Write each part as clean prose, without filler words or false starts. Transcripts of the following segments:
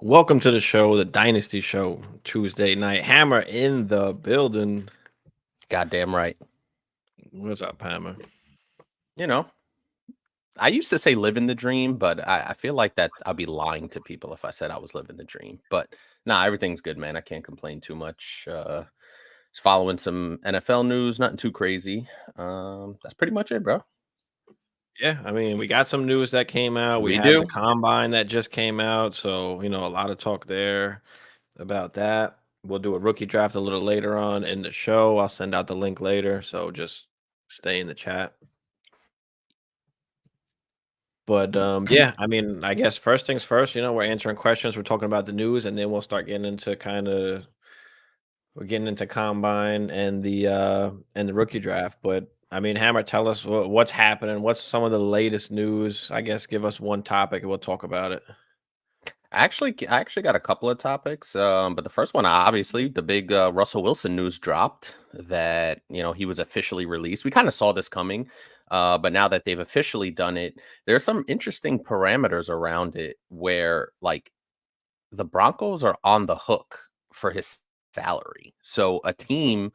Welcome to the show, the Dynasty Show, Tuesday night. Hammer in the building. Goddamn right. What's up, Hammer? You know, I used to say living the dream, but I feel like that I'd be lying to people if I said I was living the dream. But nah, everything's good, man. I can't complain too much. Just following some NFL news, nothing too crazy. That's pretty much it, bro. Yeah, I mean, we got some news that came out. We We had the do. combine that just came out. So, a lot of talk there about that. We'll do a rookie draft a little later on in the show. I'll send out the link later. So just stay in the chat. But yeah, I mean, I guess first things first, we're answering questions, we're talking about the news, and then we'll start getting into we're getting into combine and the rookie draft. But I mean, Hammer, tell us what's happening. What's some of the latest news? I guess give us one topic and we'll talk about it. I actually got a couple of topics. But the first one, obviously, the big Russell Wilson news dropped that he was officially released. We kind of saw this coming, but now that they've officially done it, there's some interesting parameters around it where like the Broncos are on the hook for his salary. So a team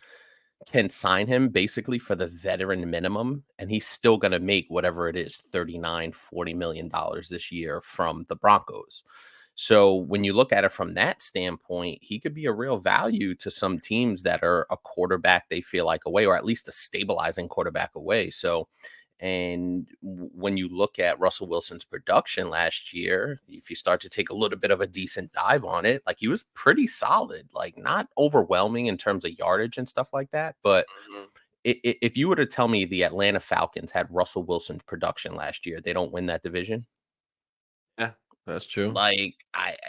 can sign him basically for the veteran minimum, and he's still going to make whatever it is, 39, 40 million dollars this year from the Broncos. So when you look at it from that standpoint, he could be a real value to some teams that are a quarterback they feel like away, or at least a stabilizing quarterback away. So and when you look at Russell Wilson's production last year, if you start to take a little bit of a decent dive on it, like he was pretty solid, like not overwhelming in terms of yardage and stuff like that. But Mhm. if you were to tell me the Atlanta Falcons had Russell Wilson's production last year, they don't win that division. Yeah, that's true. Like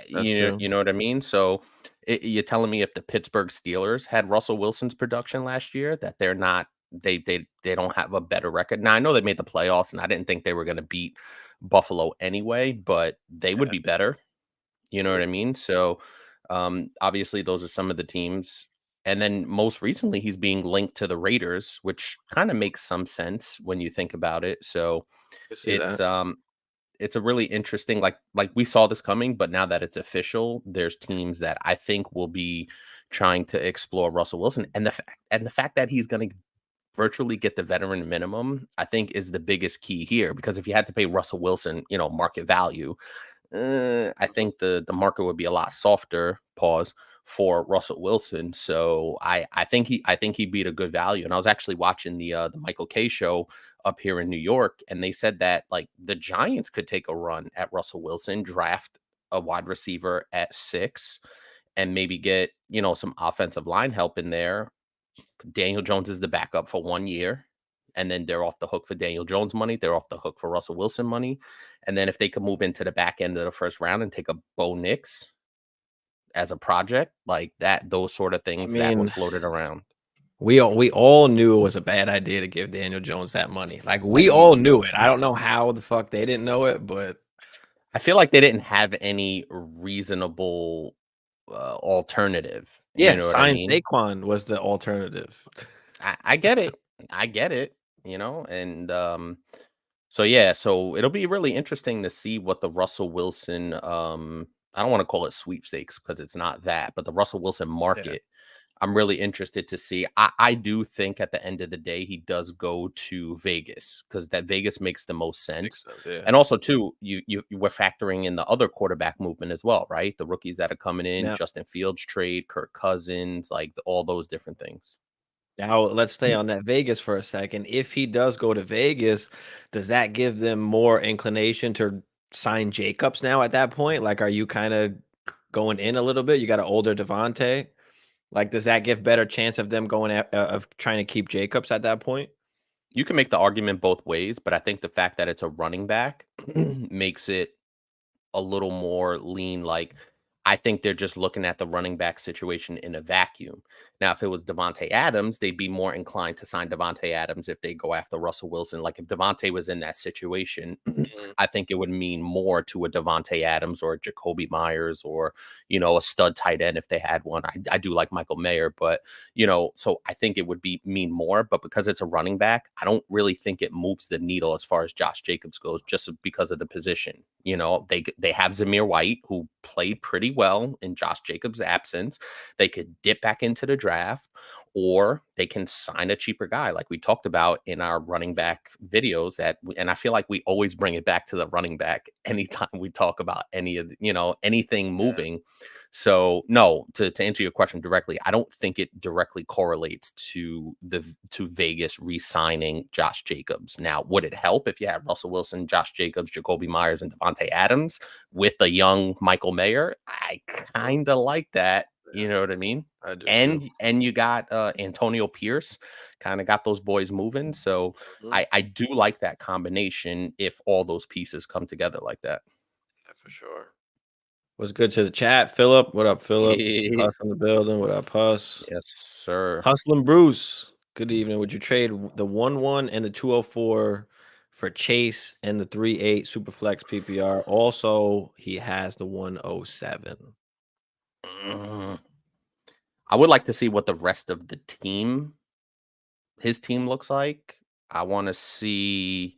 That's true. you know what I mean? So you're telling me if the Pittsburgh Steelers had Russell Wilson's production last year, that they're not they don't have a better record. Now I know they made the playoffs, and I didn't think they were going to beat Buffalo anyway, but they would Yeah. be better. You know what I mean? So obviously those are some of the teams. And then most recently, he's being linked to the Raiders, which kind of makes some sense when you think about it. So I see it's that. um it's a really interesting, like we saw this coming, but now that it's official, there's teams that I think will be trying to explore Russell Wilson, and the fact that he's going to virtually get the veteran minimum, I think is the biggest key here. Because if you had to pay Russell Wilson, market value, I think the market would be a lot softer. Pause for Russell Wilson. So I think he'd be at a good value. And I was actually watching the Michael K show up here in New York, and they said that like the Giants could take a run at Russell Wilson, draft a wide receiver at 6, and maybe get some offensive line help in there. Daniel Jones is the backup for 1 year. And then they're off the hook for Daniel Jones money. They're off the hook for Russell Wilson money. And then if they could move into the back end of the first round and take a Bo Nix as a project like that, those sort of I things that were mean, floated around. we all knew it was a bad idea to give Daniel Jones that money. Like we I all knew it. I don't know how the fuck they didn't know it, but I feel like they didn't have any reasonable alternative. You yeah, know what I sign mean? Saquon was the alternative. I get it. I get it. And so yeah, so it'll be really interesting to see what the Russell Wilson I don't want to call it sweepstakes because it's not that, but the Russell Wilson Yeah, market. I'm really interested to see. I do think at the end of the day he does go to Vegas because that Vegas makes the most makes sense. sense. Yeah. And also too, you were factoring in the other quarterback movement as well, right? The rookies that are coming in, Now, Justin Fields trade, Kirk Cousins, like all those different things. now let's stay on that Vegas for a second. If he does go to Vegas, does that give them more inclination to sign Jacobs now at that point? Like, are you kind of going in a little bit? You got an older Devontae. Like, does that give better chance of them going of trying to keep Jacobs at that point? You can make the argument both ways, but I think the fact that it's a running back makes it a little more lean. Like, I think they're just looking at the running back situation in a vacuum. Now, if it was Devontae Adams, they'd be more inclined to sign Devontae Adams if they go after Russell Wilson. Like if Devontae was in that situation, Mm, I think it would mean more to a Devontae Adams or a Jacoby Myers or, a stud tight end if they had one. I do like Michael Mayer, but so I think it would mean more. But because it's a running back, I don't really think it moves the needle as far as Josh Jacobs goes, just because of the position. They have Zamir White, who played pretty well in Josh Jacobs' absence. They could dip back into the draft, or they can sign a cheaper guy, like we talked about in our running back videos. And I feel like we always bring it back to the running back anytime we talk about anything yeah, moving. So no, to answer your question directly, I don't think it directly correlates to Vegas re-signing Josh Jacobs. Now, would it help if you had Russell Wilson, Josh Jacobs, Jacoby Myers, and Devontae Adams with a young Michael Mayer? I mhm, kind of like that. You yeah, know what I mean? I do too. And you got Antonio Pierce, kind of got those boys moving. So Mhm, I do like that combination if all those pieces come together like that. yeah, for sure. What's good to the chat, Philip? What up, Philip? Yeah. Huss in the building. What up, Huss? Yes, sir. Hustlin' Bruce. Good evening. Would you trade the 1-1 and the 204 for Chase and the 3-8 Superflex PPR? Also, he has the 107. Mm. I would like to see what the rest of the his team looks like. I want to see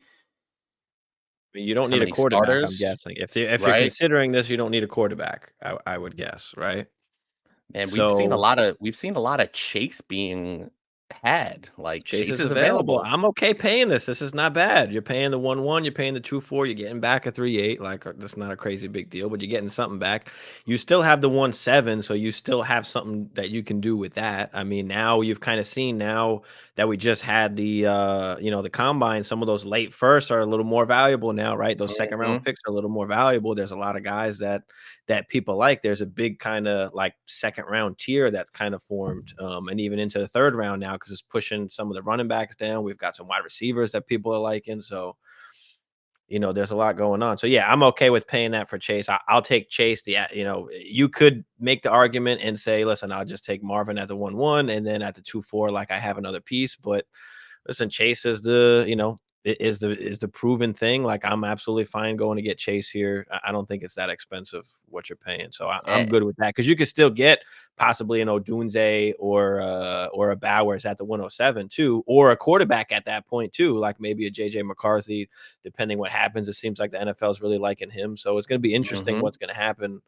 You don't how need a many quarterback, I'm starters, guessing. If you're right? considering this, you don't need a quarterback, I would guess, right? And So we've seen a lot of Chase being had. Like Chase Chase is is available. available. I'm okay paying this. This is not bad. You're paying the 1-1, you're paying the 2-4, you're getting back a 3-8. Like that's not a crazy big deal, but you're getting something back. You still have the 1-7, so you still have something that you can do with that. I mean, now you've kind of seen now that we just had the combine, some of those late firsts are a little more valuable now, right? Those second round Mhm, picks are a little more valuable. There's a lot of guys that people like. There's a big kind of like second round tier that's kind of formed, and even into the third round now because it's pushing some of the running backs down. We've got some wide receivers that people are liking, so there's a lot going on. So yeah, I'm okay with paying that for Chase. I'll take Chase. You could make the argument and say, listen, I'll just take Marvin at the 1-1, and then at the 2-4, like I have another piece, but listen, Chase is the proven thing. Like I'm absolutely fine going to get Chase here. I don't think it's that expensive what you're paying, so I'm eh, good with that because you could still get possibly an Odunze or a Bowers at the 107 too, or a quarterback at that point too, like maybe a JJ McCarthy, depending what happens. It seems like the NFL is really liking him, so it's going to be interesting mhm. what's going to happen,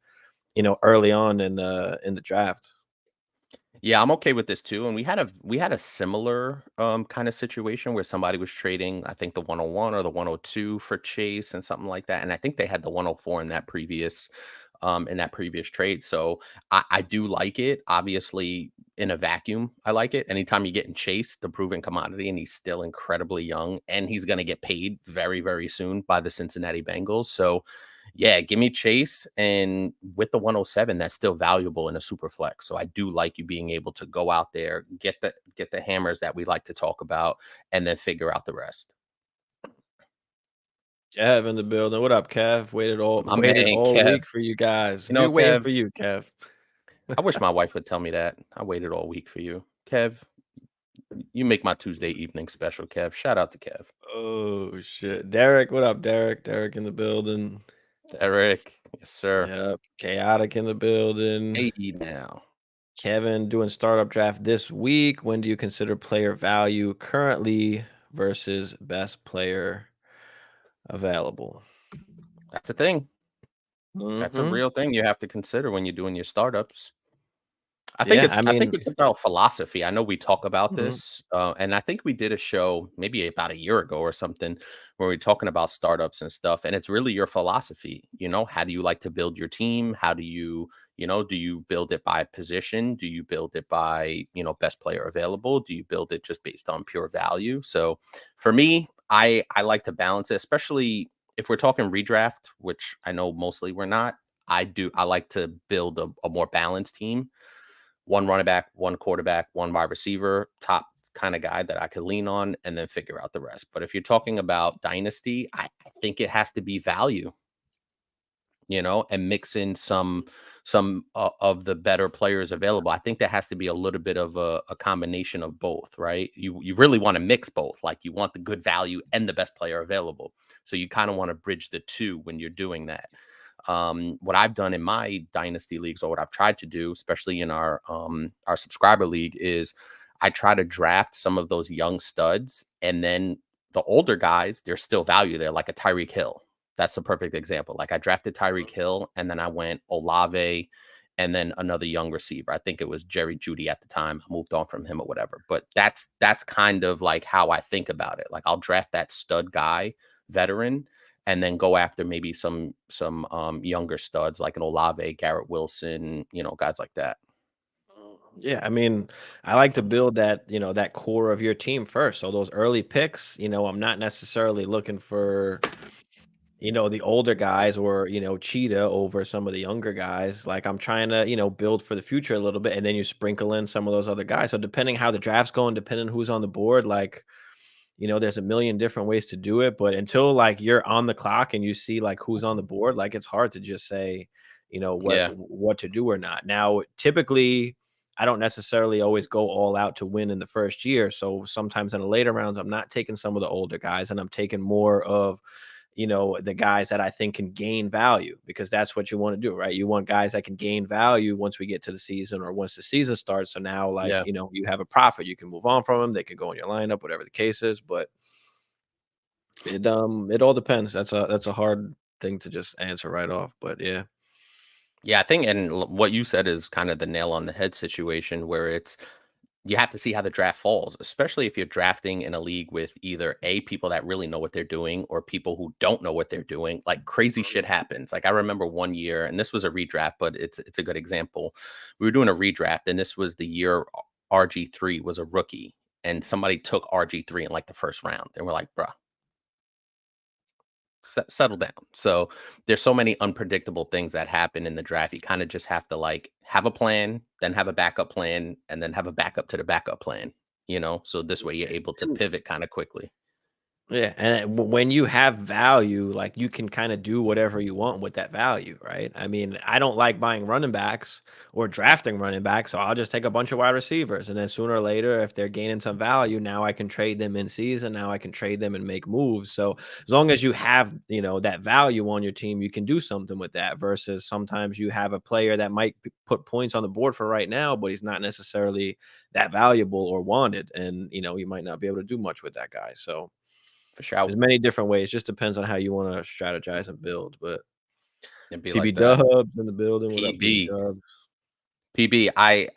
early on in the draft. Yeah, I'm okay with this too. And we had a similar kind of situation where somebody was trading, I think the 101 or the 102 for Chase and something like that. And I think they had the 104 in that previous trade. So I do like it. Obviously, in a vacuum, I like it. Anytime you get in Chase, the proven commodity, and he's still incredibly young, and he's going to get paid very, very soon by the Cincinnati Bengals. So yeah, give me Chase, and with the 107, that's still valuable in a super flex. So I do like you being able to go out there, get the hammers that we like to talk about, and then figure out the rest. Kev in the building. What up, Kev? Waited all My waited man, all Kev. week for you guys. You know, We're waiting Kev, for you, Kev. I wish my wife would tell me that. I waited all week for you. Kev, you make my Tuesday evening special, Kev. Shout out to Kev. Oh shit. Derek, what up, Derek? Derek in the building. Eric, yes, sir. Yep. Chaotic in the building. Hey now. Kevin doing startup draft this week. When do you consider player value currently versus best player available? That's a thing. That's a Hmm. real thing you have to consider when you're doing your startups. Yeah, I I think mean, it's about philosophy. I know we talk about mhm. this, and I think we did a show maybe about a year ago or something where we are talking about startups and stuff. And it's really your philosophy. How do you like to build your team? How do do you build it by position? Do you build it by best player available? Do you build it just based on pure value? So for me, I like to balance it, especially if we're talking redraft, which I know mostly we're not. I like to build a more balanced team, one running back, one quarterback, one wide receiver, top kind of guy that I could lean on, and then figure out the rest. But if you're talking about dynasty, I think it has to be value. and mix in some of the better players available. I think there has to be a little bit of a combination of both, right? You really want to mix both. Like you want the good value and the best player available. So you kind of want to bridge the two when you're doing that. What I've done in my dynasty leagues, or what I've tried to do, especially in our subscriber league, is I try to draft some of those young studs, and then the older guys, there's still value there, like a Tyreek Hill. That's a perfect example. Like I drafted Tyreek Hill, and then I went Olave, and then another young receiver. I think it was Jerry Judy at the time. I moved on from him or whatever. But that's kind of like how I think about it. Like I'll draft that stud guy, veteran, and then go after maybe some younger studs like an Olave, Garrett Wilson, guys like that. Yeah, I mean, I like to build that, that core of your team first. So those early picks, I'm not necessarily looking for, the older guys or, cheetah over some of the younger guys. Like I'm trying to, build for the future a little bit and then you sprinkle in some of those other guys. So depending how the draft's going, depending who's on the board, like there's a million different ways to do it, but until like you're on the clock and you see like who's on the board, like it's hard to just say, Yeah. what to do or not. Now, typically, I don't necessarily always go all out to win in the first year. So sometimes in the later rounds, I'm not taking some of the older guys and I'm taking more of the guys that I think can gain value because that's what you want to do, right? You want guys that can gain value once we get to the season or once the season starts. So now, like, Yeah. you have a profit, you can move on from them, they can go in your lineup, whatever the case is. But it all depends. That's a hard thing to just answer right off. But yeah. Yeah, I think, and what you said is kind of the nail on the head situation where you have to see how the draft falls, especially if you're drafting in a league with either people that really know what they're doing or people who don't know what they're doing. Like crazy shit happens. Like I remember one year, and this was a redraft, but it's a good example. We were doing a redraft, and this was the year RG3 was a rookie, and somebody took RG3 in like the first round, and we're like, bruh, settle down. So there's so many unpredictable things that happen in the draft. You kind of just have to like have a plan, then have a backup plan, and then have a backup to the backup plan. So this way you're able to pivot kind of quickly. Yeah, and when you have value, like, you can kinda do whatever you want with that value, right? I mean, I don't like buying running backs or drafting running backs, so I'll just take a bunch of wide receivers, and then sooner or later, if they're gaining some value, now I can trade them in season, now I can trade them and make moves, so as long as you have, that value on your team, you can do something with that versus sometimes you have a player that might p put points on the board for right now, but he's not necessarily that valuable or wanted, and, you might not be able to do much with that guy, so For sure. there's many different ways, just depends on how you wanna strategize and build, but It'd be PB like that. Dubs in the building, what up, PB PB. Dubs? PB,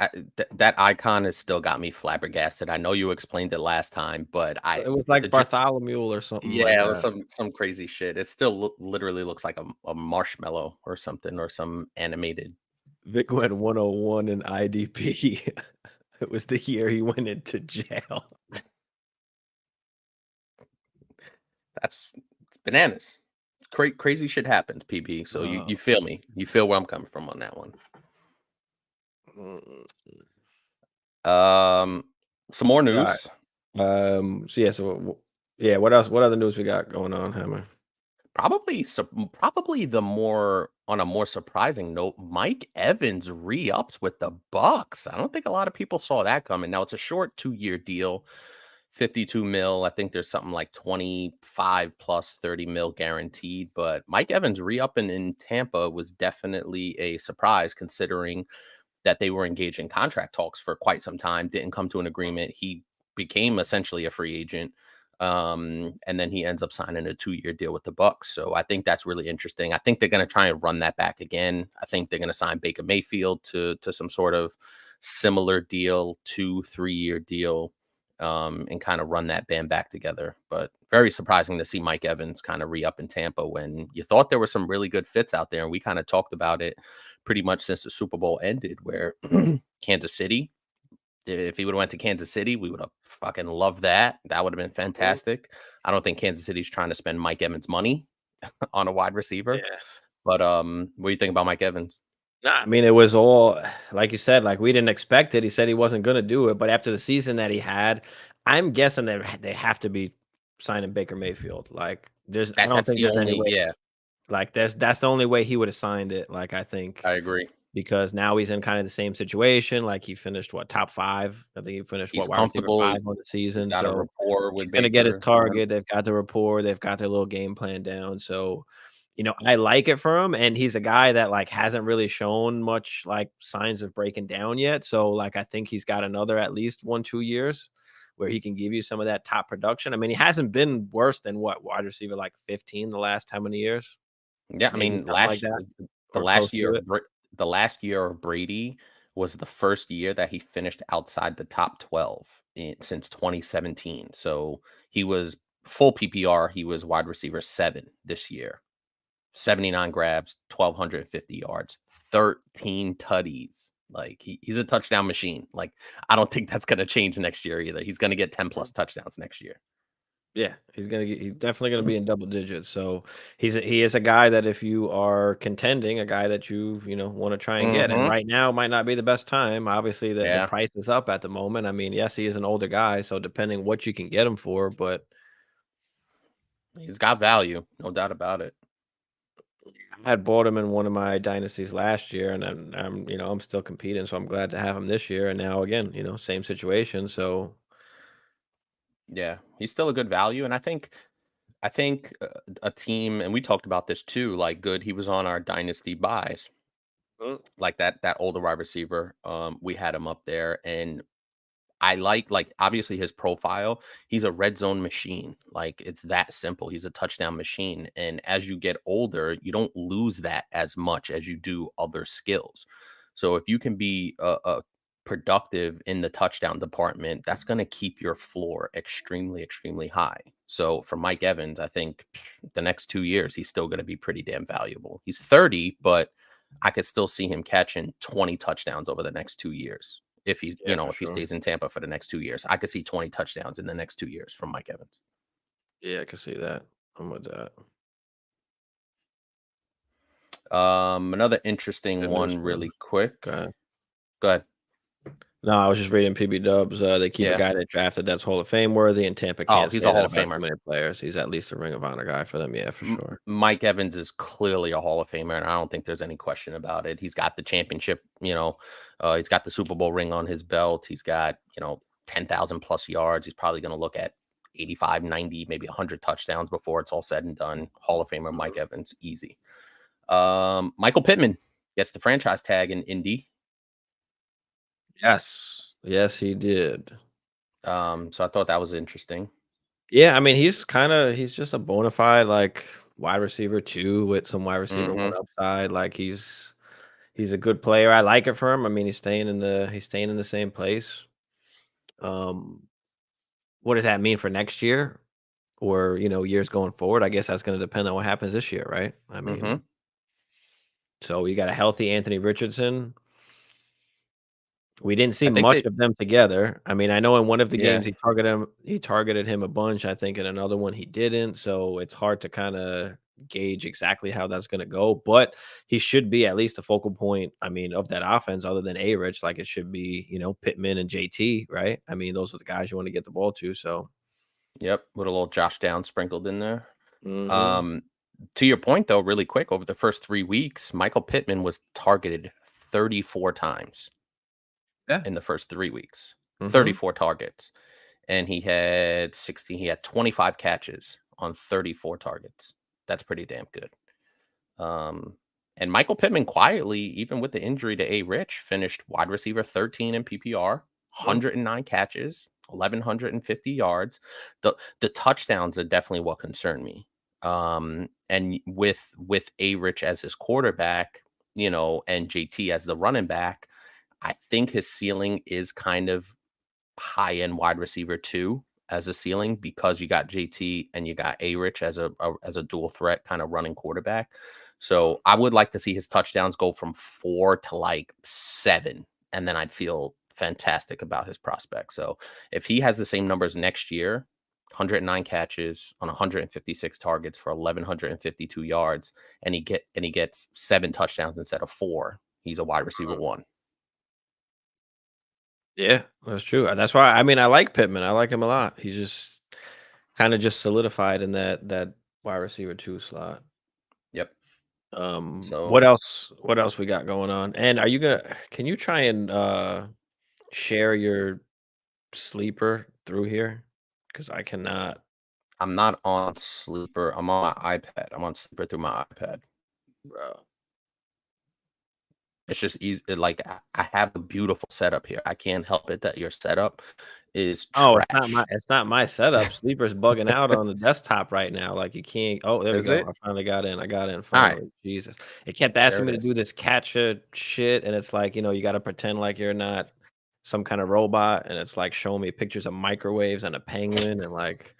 that icon has still got me flabbergasted. I know you explained it last time, but It was like the ju- Bartholomew or something like yeah, it was that. some crazy shit. It still literally looks like a marshmallow or something, or some animated. Vic went 101 in IDP. It was the year he went into jail. It's bananas. Crazy shit happens, PB. So you Oh, feel me? You feel where I'm coming from on that one. mm, Um, some more alright, news. so yeah, so w yeah, what else what other news we got going on, Hammer? Probably the more on a more surprising note, Mike Evans re-ups with the Bucks. I don't think a lot of people saw that coming. Now it's a short 2-year deal, 52 mil. I think there's something like 25 plus 30 mil guaranteed. But Mike Evans re-upping in Tampa was definitely a surprise considering that they were engaged in contract talks for quite some time, didn't come to an agreement. He became essentially a free agent. And then he ends up signing a 2-year deal with the Bucks. So I think that's really interesting. I think they're going to try and run that back again. I think they're going to sign Baker Mayfield to some sort of similar deal, 2-3 year deal, and kind of run that band back together. But very surprising to see Mike Evans kind of re-up in Tampa when you thought there were some really good fits out there. And we kind of talked about it pretty much since the Super Bowl ended, where Kansas City, if he would have went to Kansas City, we would have fucking loved that. That would have been Mhm. fantastic. I don't think Kansas City's trying to spend Mike Evans money on a wide receiver. Yeah. But what do you think about Mike Evans? Nah, I mean, it was all like you said, like, we didn't expect it. He said he wasn't gonna do it, but after the season that he had, I'm guessing they have to be signing Baker Mayfield. Like, I don't That's think the there's any only, way yeah. Like, that's the only way he would have signed it, like, I think, I agree. because now he's in kind of the same situation, like, he finished, what, top 5? I think he finished, He's what, wide receiver comfortable. 5 on the He's season, got a so rapport he's with gonna get his Baker. Yeah. target, they've got the rapport, they've got their little game plan down, so, I like it for him, and he's a guy that, like, hasn't really shown much, like, signs of breaking down yet, so, like, I think he's got another at least 1, 2 years where he can give you some of that top production. I mean, he hasn't been worse than what, wide receiver, like, 15 the last how many years? Yeah, I Maybe mean, something like that the or close last to year it. of the last year of Brady was the first year that he finished outside the top 12 since 2017. So he was full PPR. He was wide receiver 7 this year. 79 grabs, 1,250 yards, 13 tutties. Like he's a touchdown machine. Like I don't think that's going to change next year either. He's going to get 10 plus touchdowns next year. Yeah, he's definitely gonna be in double digits, so he is a guy that if you are contending, a guy that wanna try and get, and Hmm. right now might not be the best time. Obviously, the Yeah, price is up at the moment. I mean, yes, he is an older guy, so depending what you can get him for, but he's got value, no doubt about it. I had bought him in one of my dynasties last year, and I'm still competing, so I'm glad to have him this year, and now again, same situation, so Yeah, he's still a good value, and I think a team, and we talked about this too. Like, good, he was on our dynasty buys, mm, like that older wide receiver. We had him up there, and I like obviously his profile. He's a red zone machine. Like it's that simple. He's a touchdown machine. And as you get older, you don't lose that as much as you do other skills. So if you can be productive in the touchdown department, that's going to keep your floor extremely, extremely high. So for Mike Evans, I think the next 2 years, he's still going to be pretty damn valuable. He's 30, but I could still see him catching 20 touchdowns over the next 2 years if he's yeah, for if he sure. stays in Tampa for the next 2 years. I could see 20 touchdowns in the next 2 years from Mike Evans. Yeah, I can see that. I'm with that. Another interesting Goodness, one, man. really quick. Okay. Go ahead. No, I was just reading PB Dubs. They keep a Yeah. guy that drafted that's Hall of Fame worthy, and Tampa Oh, can't he's say a that Hall of about too Famer. many players. He's at least a Ring of Honor guy for them. Yeah, for sure. Mike Evans is clearly a Hall of Famer, and I don't think there's any question about it. He's got the championship, he's got the Super Bowl ring on his belt. He's got, 10,000 plus yards. He's probably going to look at 85, 90, maybe 100 touchdowns before it's all said and done. Hall of Famer Mike Evans, easy. Michael Pittman gets the franchise tag in Indy. Yes, yes, he did. So I thought that was interesting. Yeah, I mean, he's just a bona fide like wide receiver two with some wide receiver one Hmm. upside. Like he's a good player. I like it for him. I mean, he's staying in the same place. Um, what does that mean for next year or years going forward? I guess that's going to depend on what happens this year, right? I Hmm. mean, so you got a healthy Anthony Richardson. We didn't see I think much that, of them together. I mean, I know in one of the games yeah, he targeted him a bunch. I think in another one he didn't. So it's hard to kind of gauge exactly how that's going to go. But he should be at least a focal point. I mean, of that offense, other than A Rich, like it should be Pittman and JT, right? I mean, those are the guys you want to get the ball to. So, yep, with a little Josh Down sprinkled in there. hmm Um, to your point, though, really quick, over the first 3 weeks, Michael Pittman was targeted 34 times yeah, in the first 3 weeks, hmm 34 targets. And he had 25 catches on 34 targets. That's pretty damn good. Um, and Michael Pittman quietly, even with the injury to A Rich, finished wide receiver 13 in PPR, 109 catches, 1,150 yards. The touchdowns are definitely what concern me. And with A Rich as his quarterback, and JT as the running back, I think his ceiling is kind of high end wide receiver too as a ceiling because you got JT and you got A Rich as a dual threat kind of running quarterback. So I would like to see his touchdowns go from 4 to like 7, and then I'd feel fantastic about his prospect. So if he has the same numbers next year, 109 catches on 156 targets for 1,152 yards, and he gets 7 touchdowns instead of 4, he's a wide receiver one. yeah, that's true. That's why I mean I like Pittman. I like him a lot. He's just kind of just solidified in that wide receiver two slot. Yep. What So else? What else we got going on? And are you gonna? Can you try and share your sleeper through here? Because I cannot, I'm not on Sleeper. I'm on my iPad. I'm on Sleeper through my iPad. bro. It's just easy. Like I have a beautiful setup here. I can't help it that your setup is Oh, trash. it's not my setup. Sleeper's bugging out on the desktop right now. Like you can't. Oh, there we Is go. it? I finally got in. I got in All right, finally. Jesus, it kept there asking it me to is. do this catcha shit, and it's like you got to pretend like you're not some kind of robot, and it's like showing me pictures of microwaves and a penguin, and like,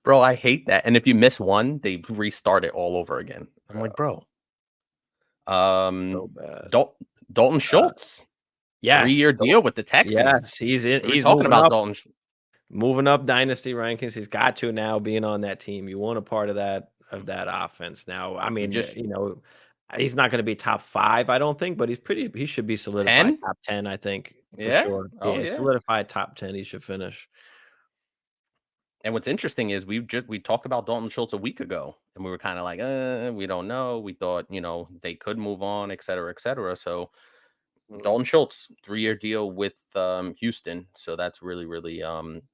Bro, I hate that. And if you miss one, they restart it all over again. I'm like, bro, bro. so bad. Dalton Schultz, Yes, 3-year so deal with the Texans. yes, he's in. We were He's talking about Dalton. moving up dynasty rankings. He's got to now being on that team. You want a part of that offense. Now, I We mean, just he's not going to be top 5, I don't think, but he should be solidified 10. top 10, I think, for Yeah. sure. Oh Yeah, yeah. solidified top 10 he should finish. And what's interesting is we talked about Dalton Schultz a week ago, and we were kind of like, we don't know. We thought, they could move on, et cetera, et cetera. So Mhm, Dalton Schultz, 3-year deal with Houston. So that's really, really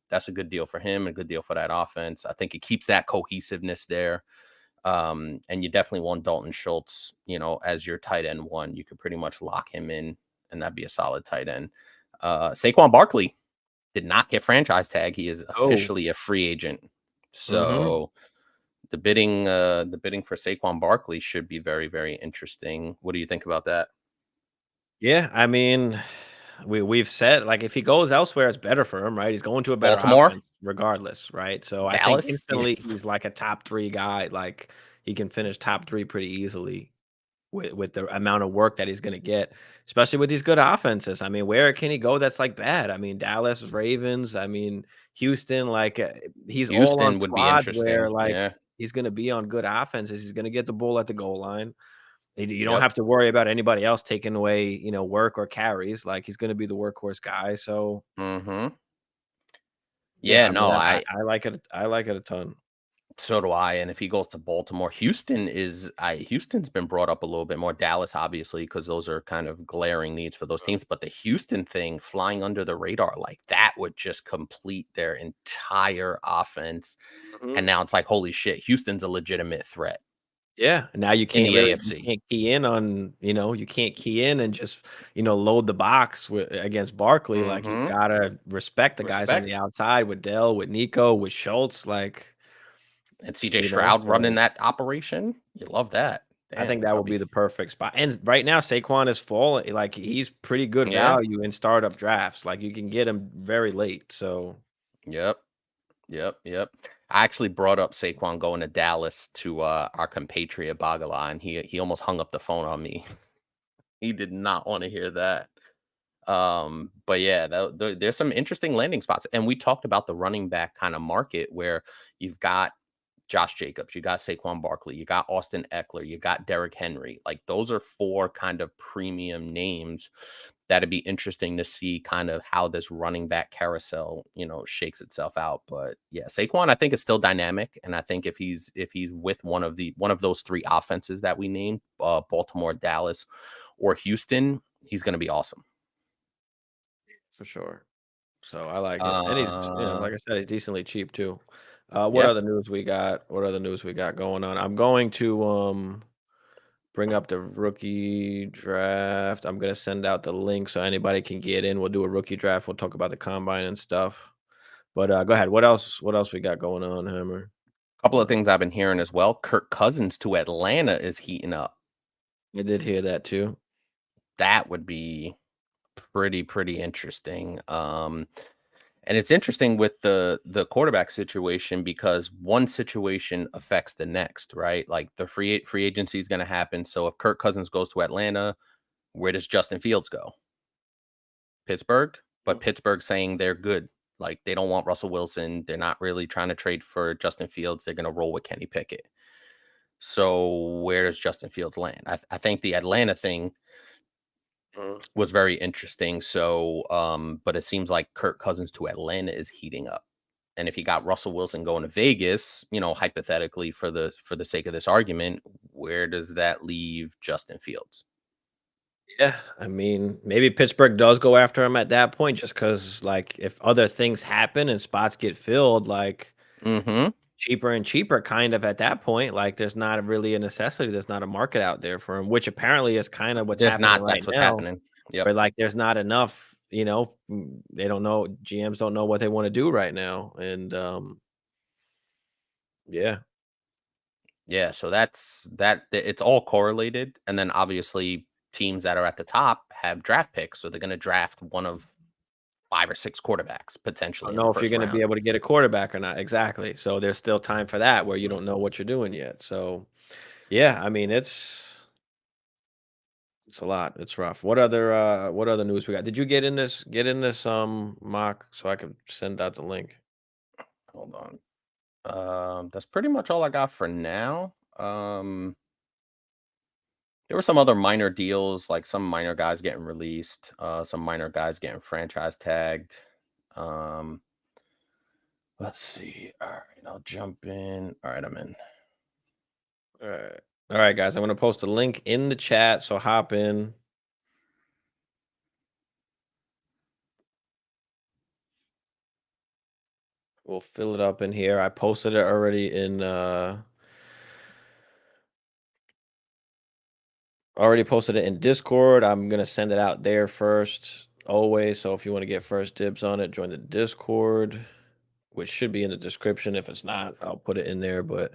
that's a good deal for him, a good deal for that offense. I think it keeps that cohesiveness there. And you definitely want Dalton Schultz, as your tight end one. You could pretty much lock him in, and that'd be a solid tight end. Saquon Barkley did not get franchise tag. He is Oh, officially a free agent. mhm. So the bidding for Saquon Barkley should be very, very interesting. What do you think about that? Yeah, I mean, we've said, like, if he goes elsewhere, it's better for him, right? He's going to a better Baltimore, offense regardless, right? So I think Dallas, yeah, instantly he's like a top 3 guy. Like, he can finish top 3 pretty easily with the amount of work that he's gonna get, especially with these good offenses. I mean, where can he go that's, like, bad? I mean, Dallas, Ravens, I mean, Houston, like, he's all on Houston would be squads where, interesting. like, Yeah, he's gonna be on good offenses. He's gonna get the ball at the goal line. You don't yep. have to worry about anybody else taking away, work or carries. Like, he's gonna be the workhorse guy. So, Hmm. yeah, Yeah, I mean, no, I like it. I like it a ton. so do I. And if he goes to Baltimore, Houston's been brought up a little bit more. Dallas, obviously, because those are kind of glaring needs for those teams. But the Houston thing, flying under the radar, like that would just complete their entire offense. And Mhm. now it's like, holy shit, Houston's a legitimate threat Yeah, now in the you AFC. can't key in on, you can't key in and just, load the box against Barkley. Like, you Hmm. gotta respect the guys on Respect. the outside with Dell, with Nico, with Schultz. Like, And CJ Stroud running so that operation. You love that. I think Damn, that that'll would be be the perfect spot. And right now, Saquon is full. Like, he's pretty good yeah. value in startup drafts. Like, you can get him very late. So, Yep. Yep. I actually brought up Saquon going to Dallas to our compatriot Bagala, and he almost hung up the phone on me. He did not want to hear that. But yeah, there's some interesting landing spots, and we talked about the running back kind of market where you've got Josh Jacobs, you got Saquon Barkley, you got Austin Eckler, you got Derrick Henry. Like those are 4 kind of premium names that'd be interesting to see kind of how this running back carousel, shakes itself out. But yeah, Saquon, I think is still dynamic. And I think if he's with one of those 3 offenses that we named, Baltimore, Dallas, or Houston, he's gonna be awesome. for sure. So, I like it. And he's, Uh like I said, he's decently cheap too. What yeah. other news we got? What other news we got going on? I'm going to bring up the rookie draft. I'm gonna send out the link so anybody can get in. We'll do a rookie draft. We'll talk about the combine and stuff. But go ahead. What else we got going on, Hammer? Couple of things I've been hearing as well. Kirk Cousins to Atlanta is heating up. I did hear that too. That would be pretty interesting. And it's interesting with the quarterback situation because one situation affects the next, right? Like the free agency is going to happen. So if Kirk Cousins goes to Atlanta, where does Justin Fields go? Pittsburgh, but Mm. Pittsburgh saying they're good. Like they don't want Russell Wilson. They're not really trying to trade for Justin Fields. They're going to roll with Kenny Pickett. So where does Justin Fields land? I think the Atlanta thing Mhm. was very interesting. So, but it seems like Kirk Cousins to Atlanta is heating up. And if you got Russell Wilson going to Vegas, hypothetically for the sake of this argument, where does that leave Justin Fields? Yeah, I mean, maybe Pittsburgh does go after him at that point just because, like, if other things happen and spots get filled, like, Mhm. cheaper and cheaper kind of at that point, like, there's not really a necessity, there's not a market out there for him, which apparently is kind of what's There's happening not, right that's what's now, happening. Yep. where, like, there's not enough, they don't know GMs don't know what they wanna do right now, and, yeah. Yeah, so it's all correlated, and then obviously teams that are at the top have draft picks, so they're going to draft one of 5 or 6 quarterbacks Don't potentially in the know if you're first gonna be round. able to get a quarterback or not, exactly, so there's still time for that where you don't know what you're doing yet, so, yeah, I mean, it's a lot, it's rough. What other news we got? Did you get in this, mock so I can send out the link? Hold on. That's pretty much all I got for now. There were some other minor deals, like some minor guys getting released, some minor guys getting franchise tagged. Um, let's see. All right, I'll jump in. All right, I'm in. Alright. Alright, guys, I'm gonna post a link in the chat, so hop in. We'll fill it up in here. I posted it already posted it in Discord. I'm gonna send it out there first, always. So if you want to get first dibs on it, join the Discord, which should be in the description. If it's not, I'll put it in there. But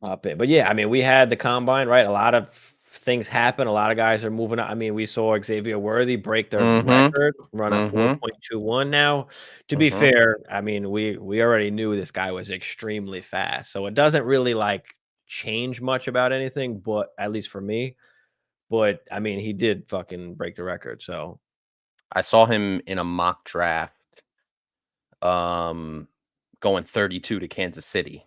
hop in. But yeah, I mean, we had the combine, right? A lot of things happen. A lot of guys are moving up. I mean, we saw Xavier Worthy break the Mm-hmm. record, run a Mm-hmm. 4.21 now. To be Mm-hmm. fair, I mean, we already knew this guy was extremely fast. So it doesn't really like change much about anything, but at least for me. But I mean, he did fucking break the record. So I saw him in a mock draft, um, going 32 to Kansas City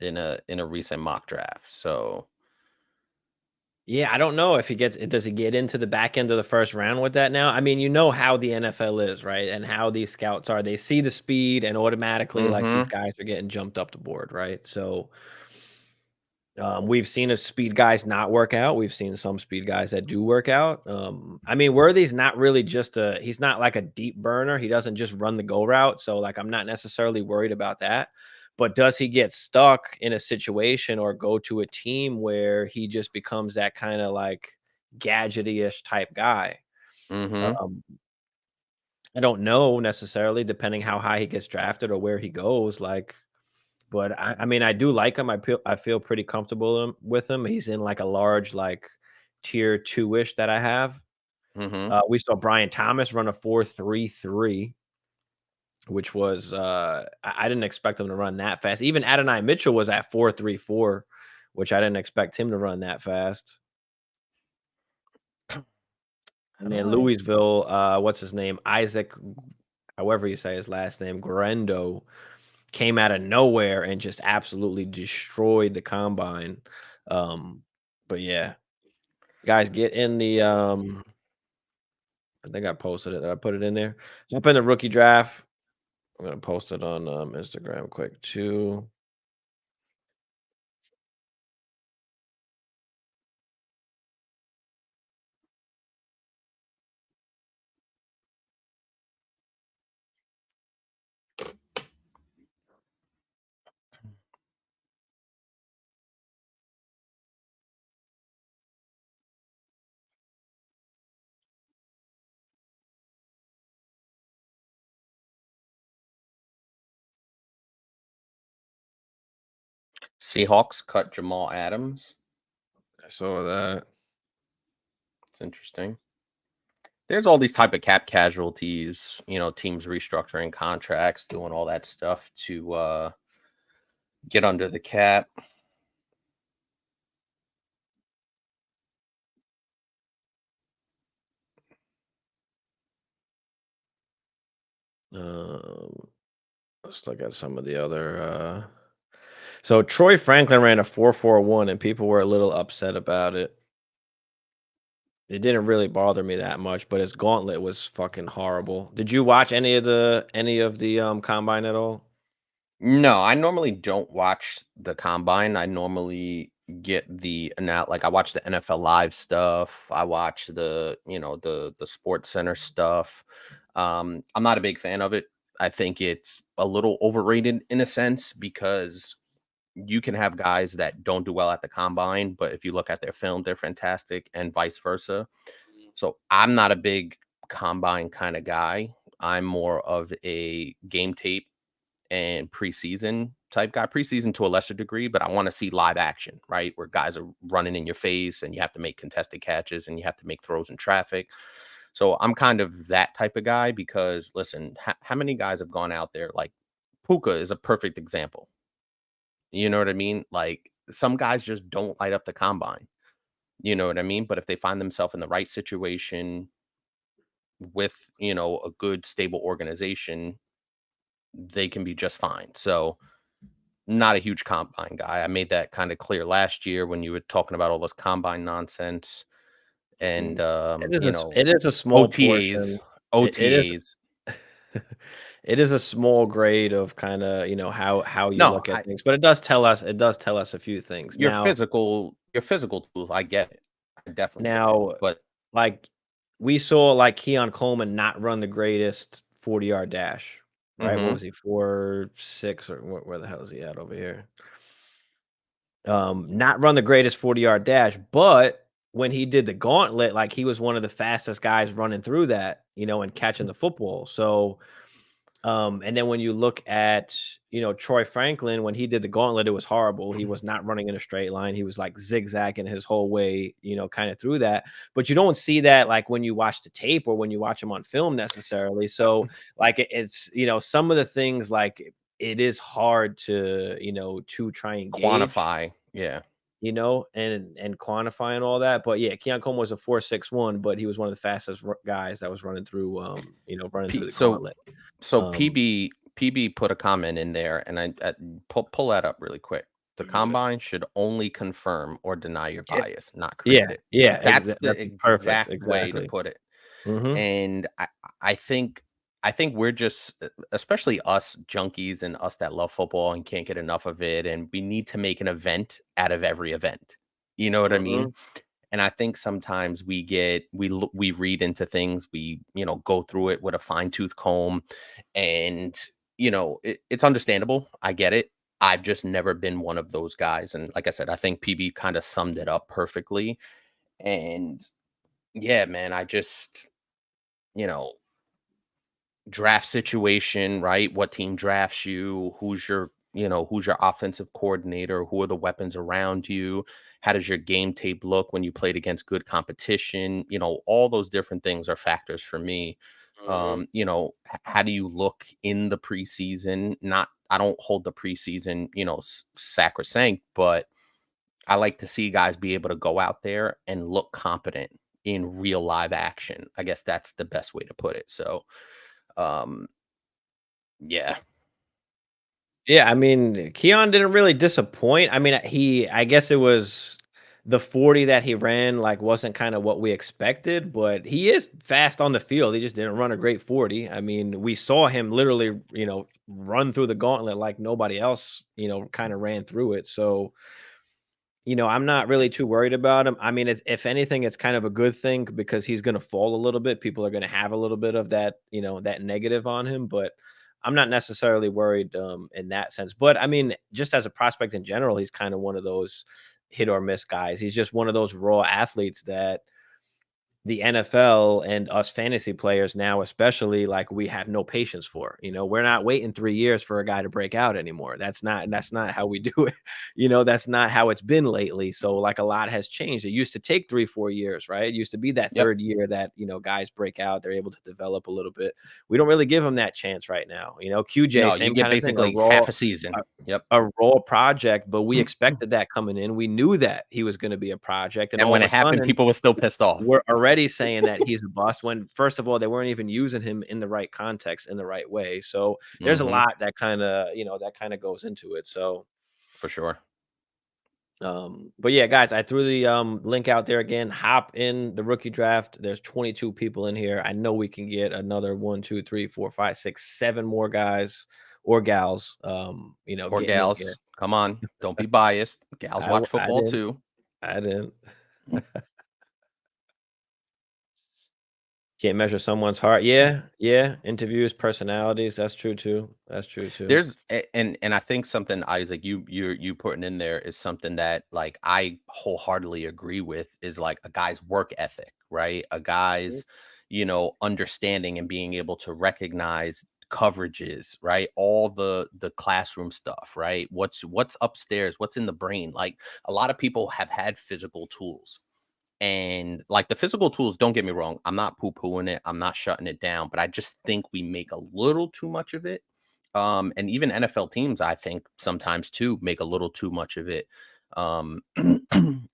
in a recent mock draft. So yeah, I don't know if he gets does he get into the back end of the first round with that now? I mean, you know how the NFL is, right? And how these scouts are. They see the speed and automatically like these mhm, guys are getting jumped up the board, right? So we've seen if speed guys not work out. We've seen some speed guys that do work out. I mean, Worthy's not really just he's not like a deep burner. He doesn't just run the go route. So like I'm not necessarily worried about that. But does he get stuck in a situation or go to a team where he just becomes that kind of like gadgety-ish type guy? mhm, Um, I don't know necessarily, depending how high he gets drafted or where he goes. Like but I mean, I do like him. I feel pretty comfortable with him. He's in like a large like tier 2-ish that I have. mhm. We saw Brian Thomas run a 4.33, which was I didn't expect him to run that fast. Even Adonai Mitchell was at 4.34, which I didn't expect him to run that fast. I And don't then know. Louisville, what's his name? Isaac, however you say his last name, Guerendo, came out of nowhere and just absolutely destroyed the combine. Um, but yeah, guys, get in the I think I posted it. Did I put it in there? Jump in the rookie draft. I'm gonna post it on Instagram quick too. Seahawks cut Jamal Adams. I saw that. It's interesting. There's all these type of cap casualties, teams restructuring contracts, doing all that stuff to get under the cap. Um, let's look at some of the other. So Troy Franklin ran a 4.41, and people were a little upset about it. it didn't really bother me that much, but his gauntlet was fucking horrible. Did you watch any of the combine at all? No, I normally don't watch the combine. I normally get like I watch the NFL live stuff. I watch the Sports Center stuff. I'm not a big fan of it. I think it's a little overrated in a sense because you can have guys that don't do well at the combine, but if you look at their film, they're fantastic and vice versa. So I'm not a big combine kind of guy. I'm more of a game tape and preseason type guy, preseason to a lesser degree, but I want to see live action, right? Where guys are running in your face and you have to make contested catches and you have to make throws in traffic. So I'm kind of that type of guy because listen, how many guys have gone out there? Like Puka is a perfect example. You know what I mean? Like some guys just don't light up the combine. You know what I mean? But if they find themselves in the right situation with, a good stable organization, they can be just fine. So not a huge combine guy. I made that kind of clear last year when you were talking about all this combine nonsense and Mm. It is a small OTAs, portion. It is OTAs. it is a small grade of kinda, how you No, look at things, but it does tell us a few things. your physical tools, I get it. I definitely get it. Now, But like, we saw, like, Keon Coleman not run the greatest 40-yard dash, right? What mhm. was he, 4.6 or where the hell is he at over here? Not run the greatest 40-yard dash, but when he did the gauntlet, like, he was one of the fastest guys running through that, and catching the football. So, and then when you look at, Troy Franklin, when he did the gauntlet, it was horrible. He was not running in a straight line. He was like zigzagging his whole way, kind of through that. But you don't see that like when you watch the tape or when you watch him on film necessarily. So like it's, some of the things like it is hard to try and gauge, Quantify. Yeah. and quantify and all that. But yeah, Keon Coleman was a 4.61, but he was one of the fastest guys that was running through P the so gauntlet. so Um, PB put a comment in there, and I pull that up really quick. The combine should only confirm or deny your Yeah, bias, not yeah, create it. yeah, That's the that's perfect, exact way to exactly. put it. Mhm. And I think we're just especially us junkies and us that love football and can't get enough of it, and we need to make an event out of every event. You know what I mean? Mhm. And I think sometimes we read into things, we go through it with a fine tooth comb, and it's understandable. I get it. I've just never been one of those guys, and like I said, I think PB kind of summed it up perfectly. And yeah, man, I just you know draft situation, right? What team drafts you? Who's your offensive coordinator? Who are the weapons around you? How does your game tape look when you played against good competition? All those different things are factors for me. Mhm. How do you look in the preseason? Not, I don't hold the preseason, sacrosanct, but I like to see guys be able to go out there and look competent in real live action. I guess that's the best way to put it. So, um, yeah. Yeah, I mean, Keon didn't really disappoint. I mean, I guess it was the 40 that he ran, like, wasn't kinda what we expected, but he is fast on the field. He just didn't run a great 40. I mean, we saw him literally, run through the gauntlet like nobody else, kinda ran through it. So, I'm not really too worried about him. I mean, it's if anything, it's kind of a good thing because he's gonna fall a little bit. People are gonna have a little bit of that, that negative on him, but I'm not necessarily worried in that sense. But I mean, just as a prospect in general, he's kind of one of those hit or miss guys. He's just one of those raw athletes that the NFL and us fantasy players now, especially, like, we have no patience for. We're not waiting 3 years for a guy to break out anymore. That's not how we do it. That's not how it's been lately. So, like, a lot has changed. It used to take 3, 4 years, right? It used to be that Yep. 3rd year that, guys break out, they're able to develop a little bit. We don't really give them that chance right now. QJ, No, you same get kind of thing, basically half a season. Yep. a raw project, but we expected that coming in. We knew that he was gonna be a project, and And all when of a it happened, sudden people were still pissed off. we're already saying that he's a bust when, first of all, they weren't even using him in the right context, in the right way. So there's a Mhm. lot that kinda goes into it. So For sure. But yeah, guys, I threw the link out there again. Hop in the rookie draft. There's 22 people in here. I know we can get another 1, 2, 3, 4, 5, 6, 7 more guys or gals. Or Getting in here. gals. Come on. Don't be biased. Gals watch I football didn't. too. I didn't. Can't measure someone's heart. Yeah, yeah. Interviews, personalities. That's true too. That's true too. And I think something, Isaac, you putting in there is something that like I wholeheartedly agree with, is like a guy's work ethic, right? A Mhm. guy's, understanding and being able to recognize coverages, right? All the classroom stuff, right? What's upstairs, what's in the brain. Like a lot of people have had physical tools. And like the physical tools, don't get me wrong, I'm not poo-pooing it, I'm not shutting it down, but I just think we make a little too much of it. And even NFL teams, I think sometimes too make a little too much of it, um,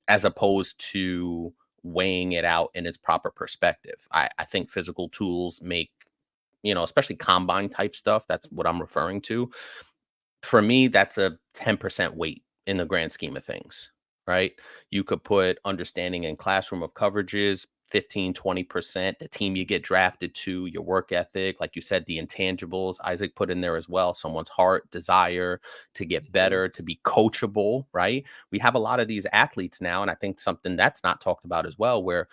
as opposed to weighing it out in its proper perspective. I think physical tools make, especially combine type stuff. That's what I'm referring to. For me, that's a 10% weight in the grand scheme of things, right? You could put understanding in classroom of coverages, 15, 20%, the team you get drafted to, your work ethic, like you said, the intangibles, Isaac put in there as well, someone's heart, desire to get Mhm. better, to be coachable, right? We have a lot of these athletes now, and I think something that's not talked about as well, where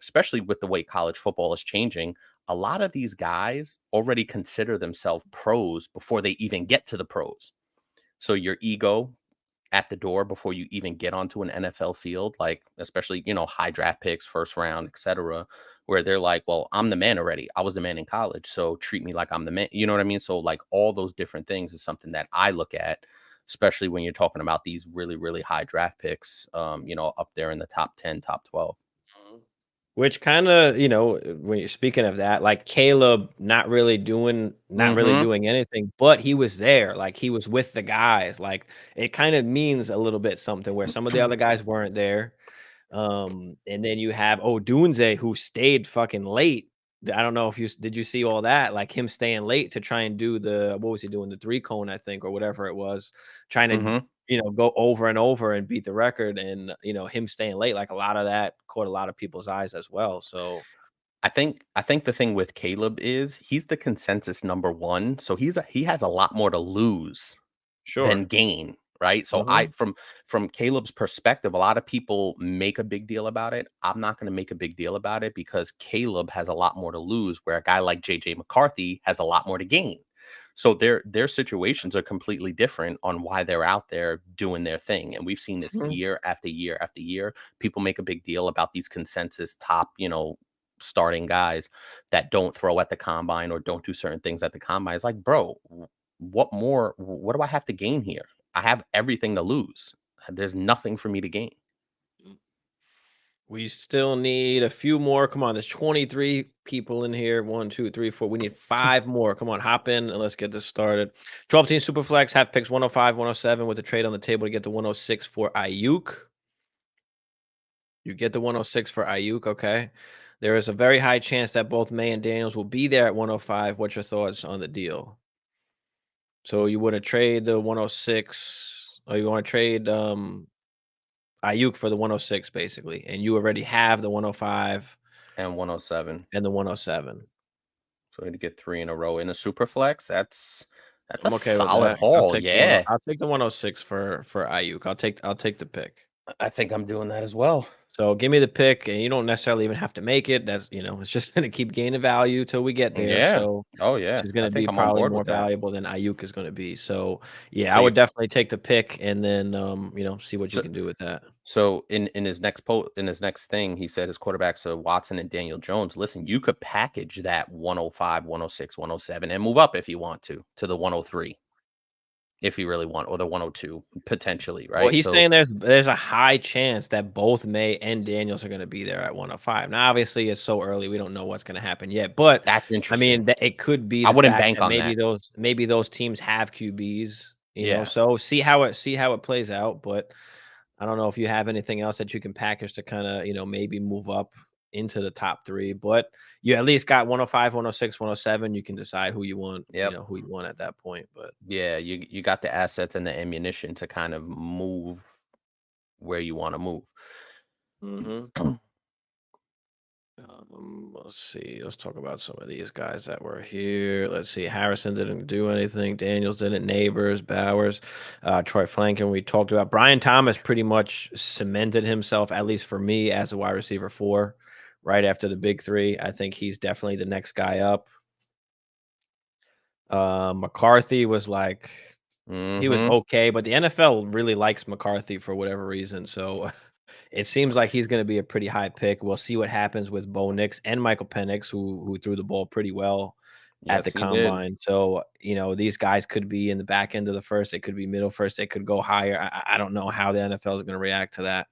especially with the way college football is changing, a lot of these guys already consider themselves pros before they even get to the pros. So your ego at the door before you even get onto an NFL field, like especially, high draft picks, first round, etc., where they're like, well, I'm the man already. I was the man in college. So treat me like I'm the man. You know what I mean? So like all those different things is something that I look at, especially when you're talking about these really, really high draft picks, up there in the top 10, top 12. Mhm. Which kinda, when you're speaking of that, like Caleb not really Mm-hmm. doing anything, but he was there, like, he was with the guys, like, it kinda means a little bit something where some of the other guys weren't there. And then you have Odunze who stayed fucking late. I don't know if did you see all that? Like him staying late to try and do what was he doing? The 3 cone, I think, or whatever it was, trying to, Mm-hmm. go over and over and beat the record. And, him staying late, like a lot of that caught a lot of people's eyes as well. So I think the thing with Caleb is he's the consensus number one, so he has a lot more to lose than sure. gain, right? So I Hmm. from Caleb's perspective, a lot of people make a big deal about it. I'm not going to make a big deal about it because Caleb has a lot more to lose, where a guy like JJ McCarthy has a lot more to gain. So their situations are completely different on why they're out there doing their thing. And we've seen this year after year after year. People make a big deal about these consensus top, starting guys that don't throw at the combine or don't do certain things at the combine. It's like, bro, what more? What do I have to gain here? I have everything to lose. There's nothing for me to gain. We still need a few more. Come on, there's 23 people in here. One, two, three, four. We need 5 more. Come on, hop in and let's get this started. 12 team Superflex have picks 105, 107 with a trade on the table to get the 106 for Ayuk. You get the 106 for Ayuk, okay? There is a very high chance that both May and Daniels will be there at 105. What's your thoughts on the deal? So you want to trade the 106, or you want to trade Ayuk for the 106 basically, and you already have the 105 And 107. and the 107. So we had to get 3 in a row in a super flex. That's a I'm okay with solid that. I'll haul. take the one. Yeah. I'll take the 106 for Ayuk. I'll take the pick. I think I'm doing that as well. So give me the pick, and you don't necessarily even have to make it. That's it's just gonna keep gaining value till we get there. Yeah. So Oh which yeah. is I gonna be think I'm on probably board more with that. valuable than Ayuk is gonna be. So yeah, So I would you definitely take the pick and then see what you so can do with that. so in his next thing, he said his quarterbacks are Watson and Daniel Jones. Listen, you could package that 105, 106, 107 and move up if you want to the 103 if you really want, or the 102 potentially, Well, right? he's So saying there's a high chance that both May and Daniels are gonna be there at 105. Now, obviously, it's so early, we don't know what's gonna happen yet, but, that's I interesting. mean, that it could be I the wouldn't fact bank that on that. maybe those teams have QBs, Yeah. so see how it plays out, but I don't know if you have anything else that you can package to kinda, maybe move up into the top 3, but you at least got 105, 106, 107, you can decide who you want, Yep. who you want at that point, but Yeah, you got the assets and the ammunition to kind of move where you want to move. Mm-hmm. Let's see. Let's talk about some of these guys that were here. Let's see. Harrison didn't do anything. Daniels didn't. Neighbors, Bowers, Troy Flanken. We talked about Brian Thomas. Pretty much cemented himself, at least for me, as a wide receiver 4. Right after the big 3, I think he's definitely the next guy up. McCarthy was like he was Mm-hmm. okay, but the NFL really likes McCarthy for whatever reason. So it seems like he's going to be a pretty high pick. We'll see what happens with Bo Nix and Michael Penix, who threw the ball pretty well at the Yes, he did. combine. So these guys could be in the back end of the first. They could be middle first. They could go higher. I don't know how the NFL is going to react to that.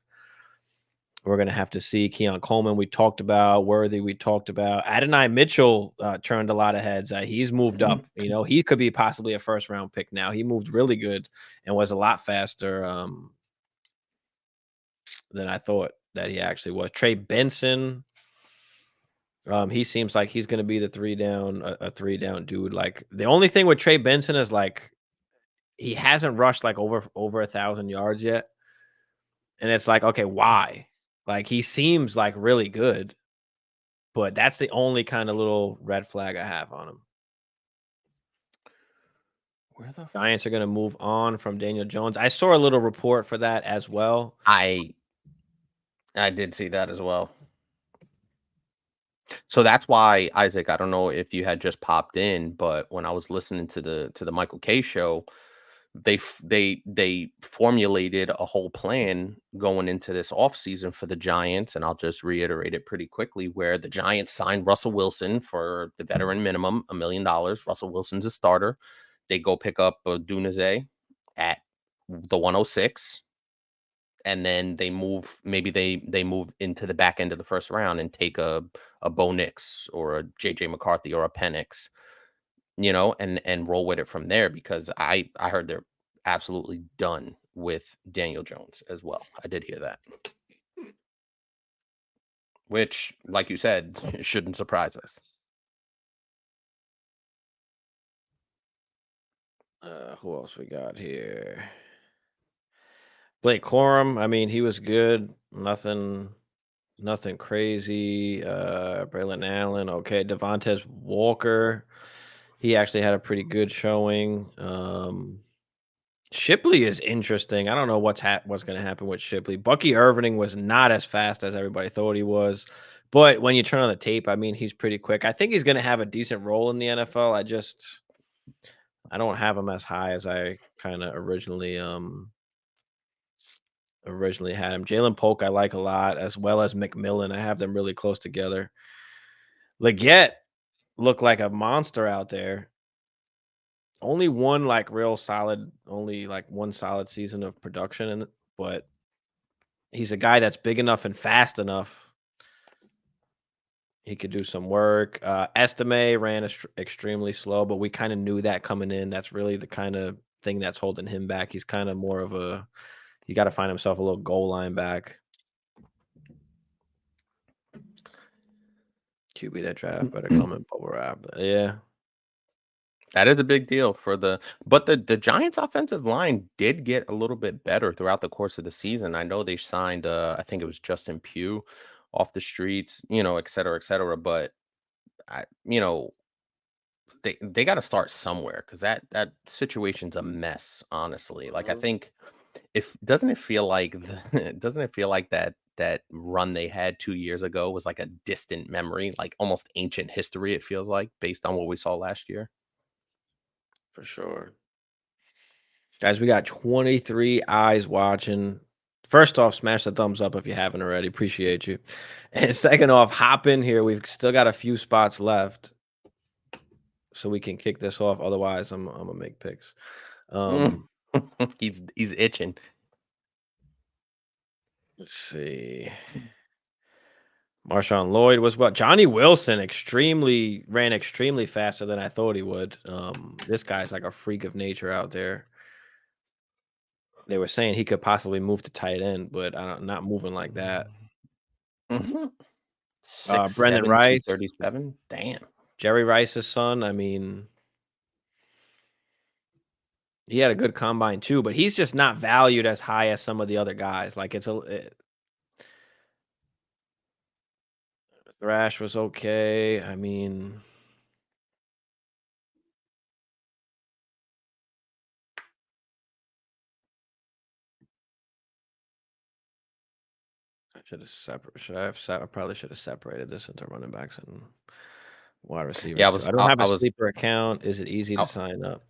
We're going to have to see. Keon Coleman, we talked about. Worthy, we talked about. Adonai Mitchell turned a lot of heads. He's moved up. He could be possibly a first-round pick now. He moved really good and was a lot faster than I thought that he actually was. Trey Benson, he seems like he's going to be the 3-down, a 3-down dude. Like the only thing with Trey Benson is like he hasn't rushed like over 1,000 yards yet, and it's like, okay, why? Like he seems like really good. But that's the only kind of little red flag I have on him. Where the Giants are going to move on from Daniel Jones. I saw a little report for that as well. I did see that as well. So that's why, Isaac, I don't know if you had just popped in, but when I was listening to the Michael K show, they formulated a whole plan going into this offseason for the Giants, and I'll just reiterate it pretty quickly, where the Giants signed Russell Wilson for the veteran minimum, $1 million. Russell Wilson's a starter. They go pick up Dunazay at the 106, and then they move, maybe they move into the back end of the first round and take a Bo Nix or a JJ McCarthy or a Penix, and roll with it from there, because I heard they're absolutely done with Daniel Jones as well. I did hear that, which, like you said, shouldn't surprise us. Who else we got here? Blake Corum. I mean, he was good. Nothing crazy. Braylon Allen. Okay. Devontae Walker. He actually had a pretty good showing. Shipley is interesting. I don't know what's going to happen with Shipley. Bucky Irving was not as fast as everybody thought he was, but when you turn on the tape, I mean, he's pretty quick. I think he's going to have a decent role in the NFL. I don't have him as high as I kind of originally had him. Jalen Polk I like a lot, as well as McMillan. I have them really close together. Leggett looked like a monster out there. Only one solid season of production, but he's a guy that's big enough and fast enough. He could do some work. Estime ran extremely slow, but we kind of knew that coming in. That's really the kind of thing that's holding him back. He's kind of more of he got to find himself a little goal line back. QB that draft better come in bubble wrap. Yeah. That is a big deal but the Giants offensive line did get a little bit better throughout the course of the season. I know they signed I think it was Justin Pugh off the streets, et cetera, et cetera. But I, they got to start somewhere, because that situation's a mess, honestly. Like, I Mhm. think, if doesn't it feel like doesn't it feel like that run they had 2 years ago was like a distant memory, like almost ancient history, it feels like, based on what we saw last year. For sure. Guys, we got 23 eyes watching. First off, smash the thumbs up if you haven't already. Appreciate you. And second off, hop in here. We've still got a few spots left, so we can kick this off. Otherwise, I'm gonna make picks. Mm. He's itching. Let's see. Marshawn Lloyd was well. Johnny Wilson ran extremely faster than I thought he would. This guy's like a freak of nature out there. They were saying he could possibly move to tight end, but not moving like that. Mhm. 6'7", Brendan Rice, 237. Damn. Jerry Rice's son. I mean, He had a good combine too, but he's just not valued as high as some of the other guys. Like Thrash was okay. I mean, I should have separate. Should I have? I probably should have separated this into running backs and wide Yeah, receivers too. I don't have I a was sleeper account. Is it easy to I, sign up?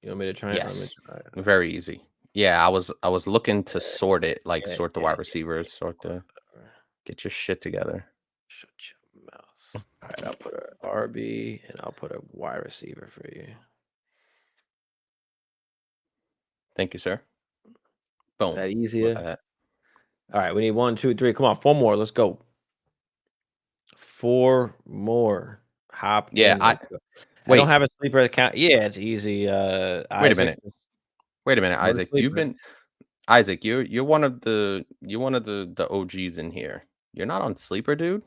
You want me to try it? Let me yes, try it. very easy. Yeah, I was looking to sort it, like Yeah, sort the yeah, wide yeah. receivers, sort the Whatever. get your shit together. Shut your mouth. All right, I'll put a RB and I'll put a wide receiver for you. Thank you, sir. Is Boom. that Look easier? at that. All right, we need 1, 2, 3. Come on, 4 more. Let's go. 4 more. Hop Yeah, in. I Let's go. I don't wait, have a sleeper account. Yeah, it's easy. wait a Isaac, minute. Wait a minute, go to Isaac. sleeper. Isaac, you're one of the OGs in here. You're not on sleeper, dude.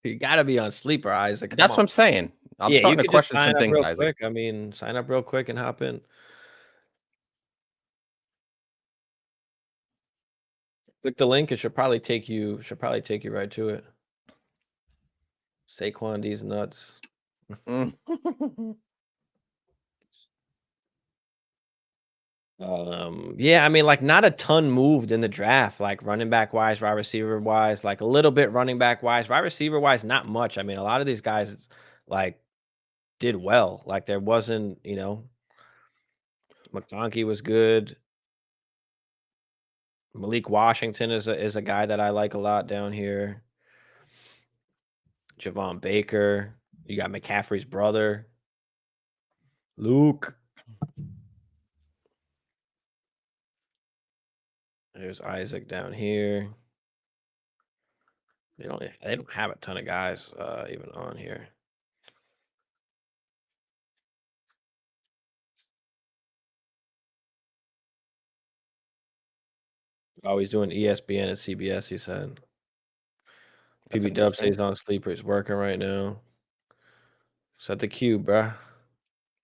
You gotta be on sleeper, Isaac. Come That's what on. I'm saying. I'm Yeah, you starting to could just question sign some up things, real Isaac. quick. I mean, sign up real quick and hop in. Click the link. It should probably take you. Right to it. Saquon D's nuts. Yeah, I mean, like not a ton moved in the draft, like running back wise, wide receiver wise, like a little bit running back wise, wide receiver wise, not much. I mean, a lot of these guys like did well. Like there wasn't, McConkey was good. Malik Washington is a guy that I like a lot down here. Javon Baker. You got McCaffrey's brother, Luke. There's Isaac down here. They don't have a ton of guys even on here. Oh, he's doing ESPN and CBS, he said. That's PB Dub interesting. says on sleeper. He's working right now. Set the queue, bruh.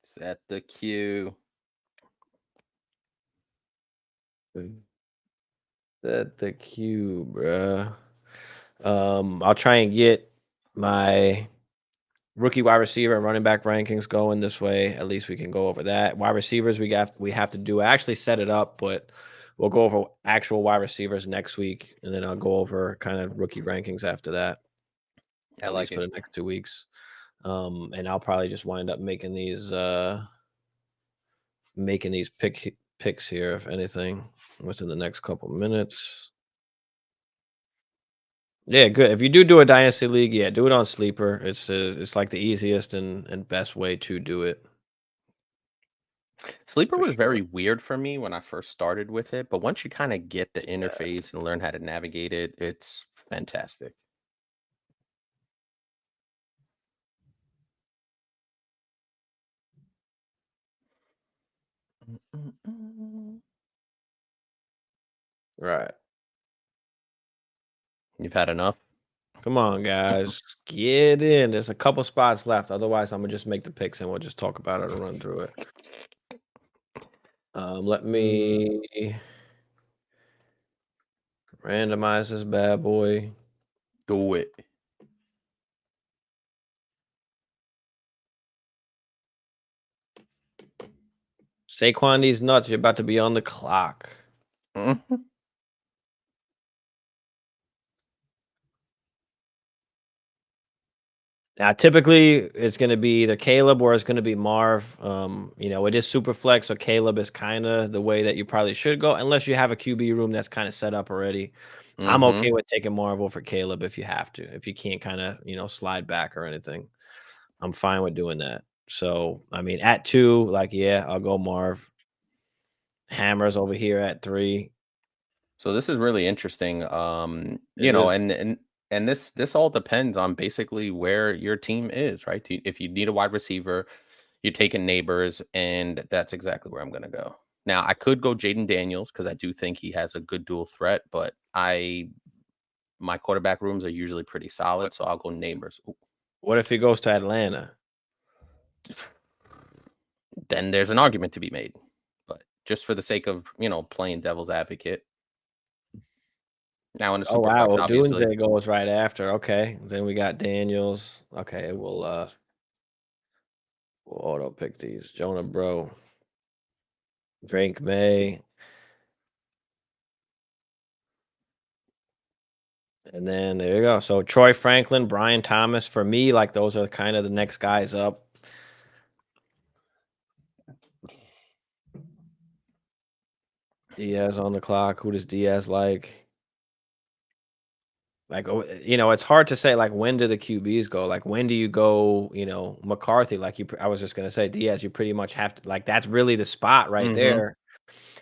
Set the queue. Set the queue, bruh. I'll try and get my rookie wide receiver and running back rankings going this way. At least we can go over that. Wide receivers, we have to do. I actually set it up, but we'll go over actual wide receivers next week, and then I'll go over kind of rookie rankings after that. I At like least for it. the next 2 weeks. And I'll probably just wind up making these picks here, if anything, within the next couple minutes. Yeah, good. If you do a dynasty league, yeah, do it on sleeper. It's like the easiest and best way to do it Sleeper for was sure. very weird for me when I first started with it, but once you kind of get the Yeah. interface and learn how to navigate it, it's fantastic. Right. You've had enough? Come on, guys, get in. There's a couple spots left. Otherwise, I'm gonna just make the picks and we'll just talk about it and run through it. Let me randomize this bad boy. Do it. Saquon these nuts. You're about to be on the clock. Mhm. Now, typically, it's going to be either Caleb or it's going to be Marv. It is super flex, so Caleb is kind of the way that you probably should go, unless you have a QB room that's kind of set up already. I'm okay with taking Marv over Caleb if you have to. If you can't kind of, slide back or anything, I'm fine with doing that. So, I mean, at 2, like, yeah, I'll go Marv. Hammer's over here at 3. So this is really interesting. It is. And this all depends on basically where your team is, right? If you need a wide receiver, you're taking neighbors, and that's exactly where I'm gonna go. Now I could go Jaden Daniels because I do think he has a good dual threat, but my quarterback rooms are usually pretty solid, so I'll go neighbors. Ooh, What if he goes to Atlanta? then there's an argument to be made. But just for the sake of, playing devil's advocate. Now in a Oh, super wow, flex, well, obviously. Doomsday goes right after, okay. Then we got Daniels. Okay, we'll auto pick these. Jonah Bro, Drake May, and then there you go. So Troy Franklin, Brian Thomas, for me, like, those are kind of the next guys up. Diaz on the clock. Who does Diaz like? Like, it's hard to say, like, when do the QBs go? Like, when do you go, McCarthy? Like, I was just gonna say Diaz, you pretty much have to, like, that's really the spot right Mhm. there.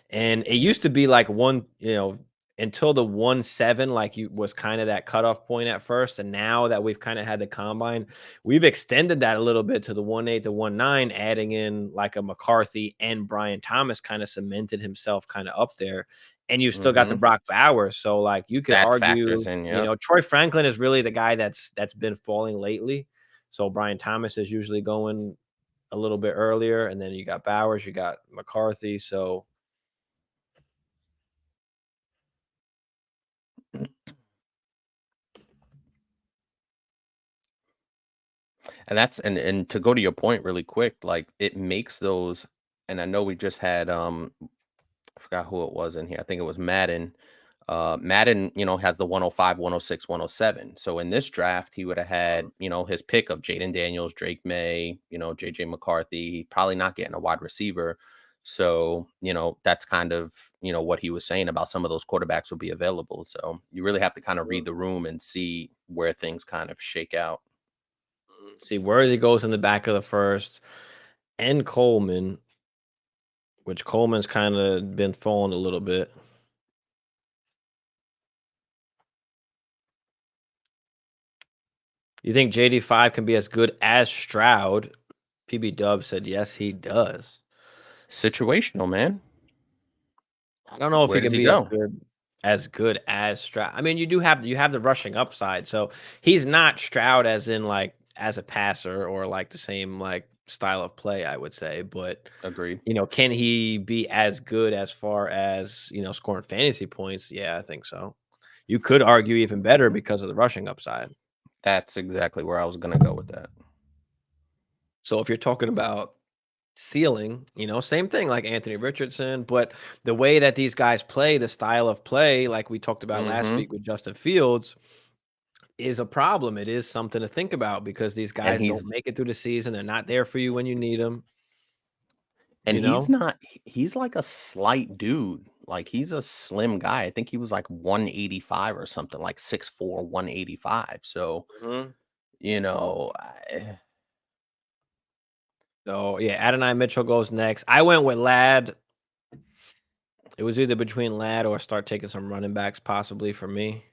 And it used to be like until the 1-7, like, you was kind of that cutoff point at first. And now that we've kind of had the combine, we've extended that a little bit to the 1-8, the 1-9, adding in like a McCarthy, and Brian Thomas kind of cemented himself kind of up there. And you've still got the Mhm. Brock Bowers. So, like, you could That argue, factors in, yep. Troy Franklin is really the guy that's been falling lately. So Brian Thomas is usually going a little bit earlier, and then you got Bowers, you got McCarthy. So And to go to your point really quick, like, it makes those, and I know we just had, I forgot who it was in here. I think it was Madden. Madden, has the 105, 106, 107. So in this draft, he would have had, his pick of Jaden Daniels, Drake May, JJ McCarthy, probably not getting a wide receiver. So, that's kind of, what he was saying about some of those quarterbacks will be available. So you really have to kind of read the room and see where things kind of shake out. see, Worthy goes in the back of the first, and Coleman, which Coleman's kind of been falling a little bit. You think JD5 can be as good as Stroud? PB Dub said yes, he does. Situational, man. I don't know if Where he does can he be go? as good as Stroud. I mean, you have the rushing upside, so he's not Stroud as in, like, as a passer, or like the same, like, style of play, I would say. But Agreed. can he be as good as far as scoring fantasy points? Yeah, I think so. You could argue even better because of the rushing upside. That's exactly where I was gonna go with that. So if you're talking about ceiling, same thing like Anthony Richardson, but the way that these guys play, the style of play, like we talked about last Mhm. week with Justin Fields, is a problem. It is something to think about because these And guys he's don't make it through the season. They're not there for you when you need them, and you he's know? not he's like a slight dude. Like, he's a slim guy. I think he was like 185 or something, like 6'4", 185. So, Mhm. I So, yeah, Adonai Mitchell goes next. I went with Lad. It was either between Lad or start taking some running backs possibly for me.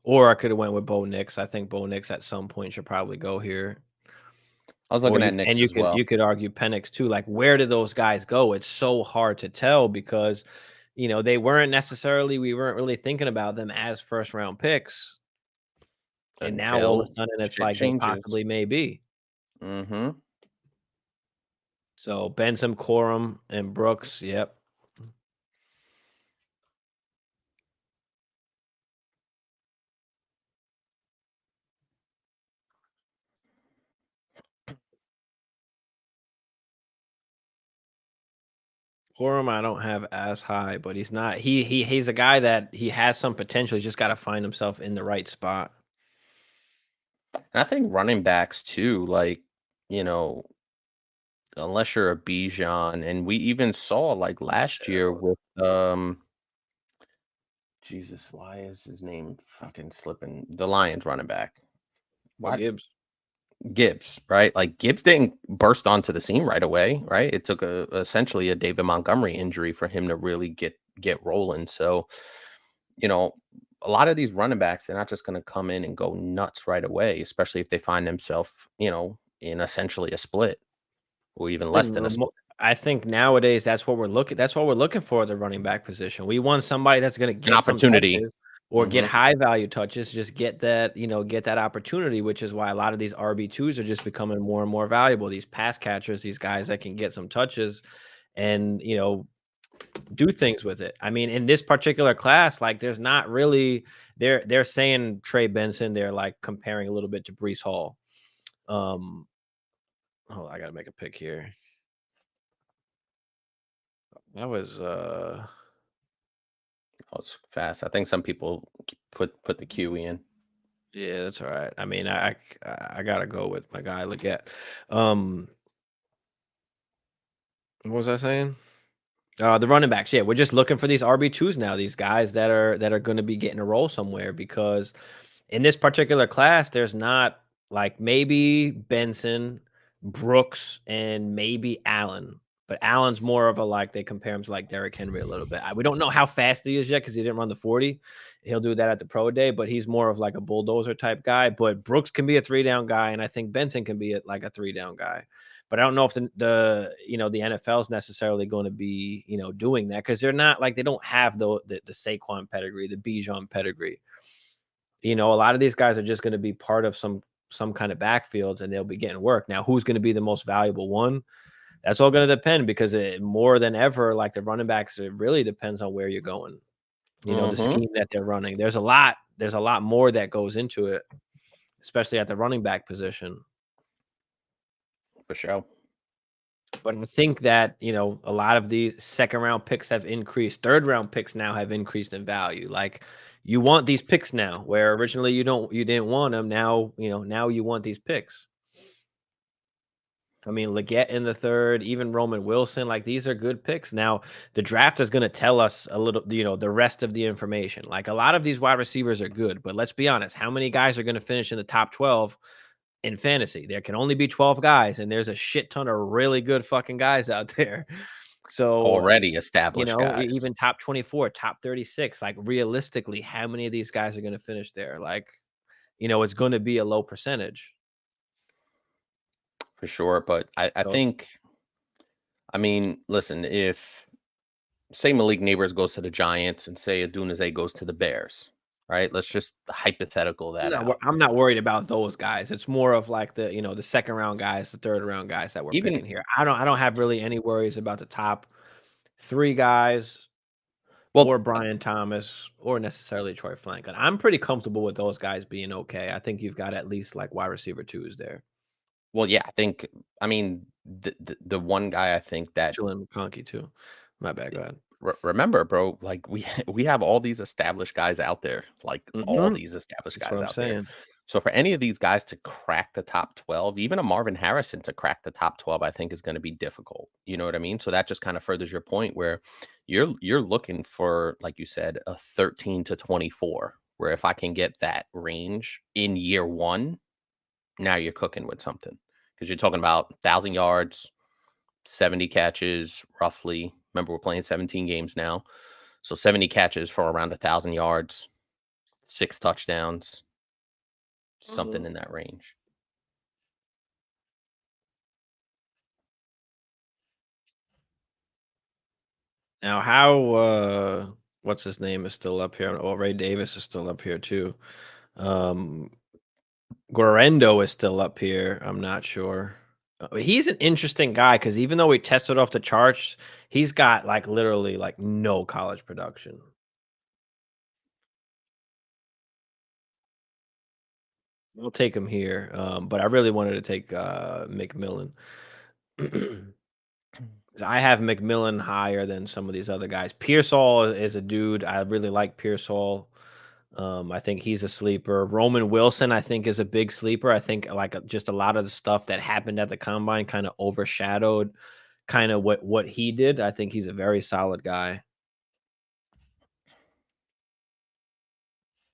Or I could have went with Bo Nix. I think Bo Nix at some point should probably go here. was Or looking at Knicks you as could well. you could argue Penix too. Like, where do those guys go? It's so hard to tell because they weren't necessarily we weren't really thinking about them as first round picks. And now all of Until a sudden it's shit like they changes. possibly may be. Mhm. So Benson, Corum, and Brooks, yep. Corum I don't have as high, but he's not he's a guy that he has some potential. He's just got to find himself in the right spot. And I think running backs too, like, you know, unless you're a Bijan, and we even saw, like, last year with, Jesus, why is his name fucking slipping? The Lions running back. Or What? Gibbs. Gibbs, right? Like, Gibbs didn't burst onto the scene right away, right? It took essentially a David Montgomery injury for him to really get rolling. So, you know, a lot of these running backs, they're not just going to come in and go nuts right away, especially if they find themselves, in essentially a split or even less than a split. I think nowadays that's what we're looking for, the running back position. We want somebody that's gonna An get some opportunity. touches. or get high value touches, just get that, get that opportunity, which is why a lot of these RB2s are just becoming more and more valuable. These pass catchers, these guys that can get some touches and, do things with it. I mean, in this particular class, like there's not really they're saying Trey Benson, they're like comparing a little bit to Breece Hall. Oh, I gotta make a pick here. That was Oh, it's fast. I think some people put the QE in. yeah, that's all right. I mean, I gotta go with my guy Leggett. What was I saying? The running backs, yeah, we're just looking for these RB2s now, these guys that are going to be getting a role somewhere because in this particular class, there's not like maybe Benson, Brooks, and maybe Allen. But Allen's more of a like they compare him to like Derrick Henry a little bit. We don't know how fast he is yet because he didn't run the 40. He'll do that at the pro day, but he's more of like a bulldozer type guy. But Brooks can be a 3-down guy, and I think Benson can be like a 3-down guy. But I don't know if the NFL is necessarily going to be doing that because they're not like they don't have the Saquon pedigree, the Bijan pedigree. A lot of these guys are just going to be part of some kind of backfields and they'll be getting work. Now, who's going to be the most valuable one? That's all going to depend because more than ever, like the running backs, it really depends on where you're going. The scheme that they're running. There's a lot more that goes into it, especially at the running back position. For sure. But I think that, a lot of these second round picks have increased. Third round picks now have increased in value. Like you want these picks now, where originally you didn't want them. Now, now you want these picks. I mean, Leggett in the third, even Roman Wilson, like these are good picks. Now, the draft is going to tell us a little, the rest of the information. Like a lot of these wide receivers are good, but let's be honest, how many guys are going to finish in the top 12 in fantasy? There can only be 12 guys, and there's a shit ton of really good fucking guys out there. So, Already established guys. even top 24, top 36, like realistically, how many of these guys are going to finish there? Like, it's going to be a low percentage. For sure. But I So, think, I mean, listen, if say Malik Neighbors goes to the Giants and say Adunaze goes to the Bears, right? Let's just hypothetical that out. I'm not worried about those guys. It's more of like the second round guys, the third round guys that we're Even picking here. I don't have really any worries about the top 3 guys or well, Brian Thomas or necessarily Troy Franklin. I'm pretty comfortable with those guys being okay. I think you've got at least like wide receiver 2s there. yeah, I think I mean the one guy I think that Chilling McConkey too. My bad, go ahead. remember, bro, like we have all these established guys out there, like all these established That's what guys I'm out there. saying. So for any of these guys to crack the top 12, even a Marvin Harrison to crack the top 12, I think is going to be difficult. You know what I mean? So that just kind of furthers your point where you're looking for, like you said, a 13 to 24, where if I can get that range in year 1, now you're cooking with something. Because you're talking about 1,000 yards, 70 catches, roughly. Remember, we're playing 17 games now. So 70 catches for around 1,000 yards, 6 touchdowns, something in that range. Now, how what's his name is still up here? Oh, Ray Davis is still up here too. Guarendo is still up here. I'm not sure. He's an interesting guy because even though he tested off the charts, he's got like literally like no college production. We'll take him here, but I really wanted to take McMillan. I have McMillan higher than some of these other guys. Pearsall is a dude. I really like Pearsall. I think he's a sleeper. Roman Wilson, I think, is a big sleeper. I think like just a lot of the stuff that happened at the combine kind of overshadowed kind of what he did. I think he's a very solid guy.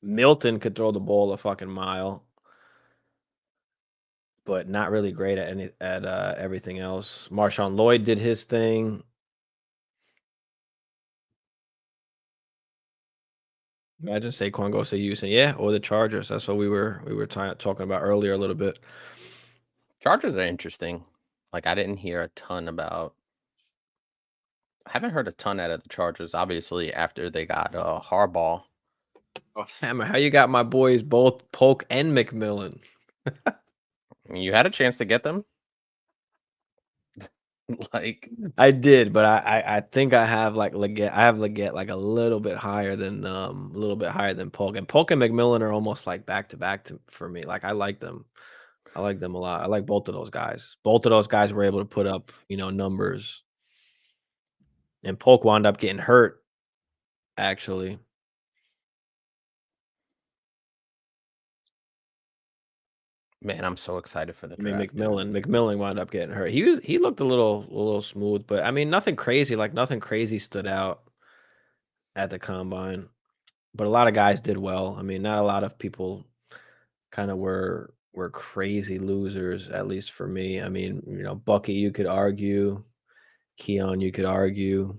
Milton could throw the ball a fucking mile, but not really great at everything else. Marshawn Lloyd did his thing. Imagine Saquon goes to Houston, yeah, or the Chargers. That's what we were talking about earlier a little bit. Chargers are interesting. Like I didn't hear a ton about. I haven't heard a ton out of the Chargers. Obviously, after they got Harbaugh, Oh, Hammer, how you got my boys both Polk and McMillan? I mean, you had a chance to get them. Like, I did, but I think I have like Leggett. I have Leggett like a little bit higher than Polk. And Polk and McMillan are almost like back to back to for me. Like I like them. I like them a lot. I like both of those guys. Both of those guys were able to put up, numbers. And Polk wound up getting hurt, actually. man, I'm so excited for the I mean, draft, dude. McMillan wound up getting hurt. He looked a little smooth, but I mean, nothing crazy. Like nothing crazy stood out at the combine. But a lot of guys did well. I mean, not a lot of people kind of were crazy losers, at least for me. I mean, Bucky, you could argue. Keon, you could argue.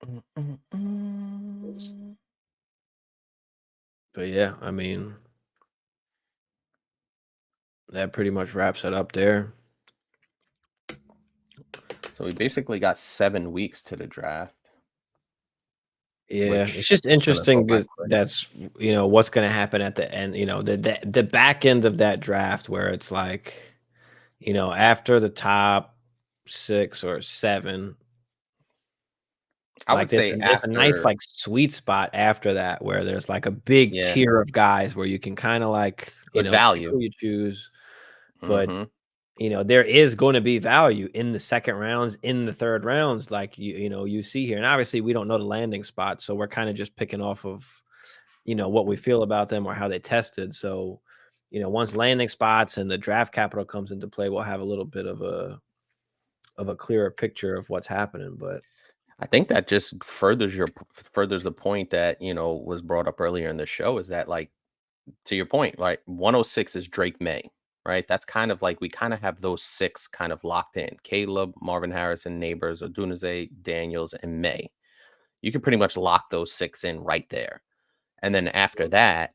Mm, mm, mm. But yeah, I mean, that pretty much wraps it up there. So we basically got 7 weeks to the draft, Yeah, it's which just is gonna go interesting by 'cause quick. that's what's gonna happen at the end, the back end of that draft where it's like, after the top 6 or 7, I like would say there's a nice after, like sweet spot after that where there's like a big yeah, tier of guys where you can kind of like, good pick value. who you choose, but Mhm. there is going to be value in the second rounds, in the third rounds, like you see here. And obviously we don't know the landing spot, so we're kind of just picking off of what we feel about them or how they tested. So, once landing spots and the draft capital comes into play, we'll have a little bit of a clearer picture of what's happening. But I think that just furthers the point that, was brought up earlier in the show, is that, like, to your point, like 106 is Drake May, right? That's kind of like we kind of have those 6 kind of locked in. Caleb, Marvin Harrison, Neighbors, Odunze, Daniels, and May. You can pretty much lock those 6 in right there. And then after that,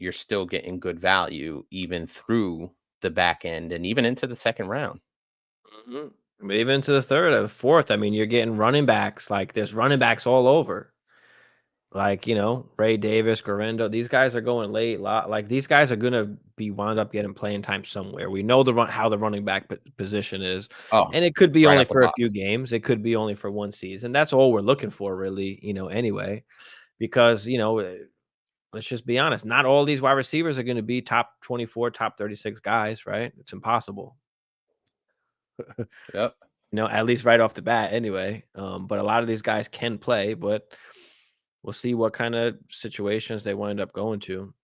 you're still getting good value even through the back end and even into the second round. Mhm. Even to the third or the fourth, I mean, you're getting running backs. Like there's running backs all over. Like, Ray Davis, Garendo, these guys are going late. Like these guys are gonna be wound up getting playing time somewhere. We know how the running back position is, Oh, and it could be right only out the for a box. few games. It could be only for one season. That's all we're looking for, really. Anyway, because let's just be honest. Not all these wide receivers are going to be top 24, top 36 guys, right? It's impossible. Yep. At least right off the bat, anyway. But a lot of these guys can play, but we'll see what kind of situations they wind up going to.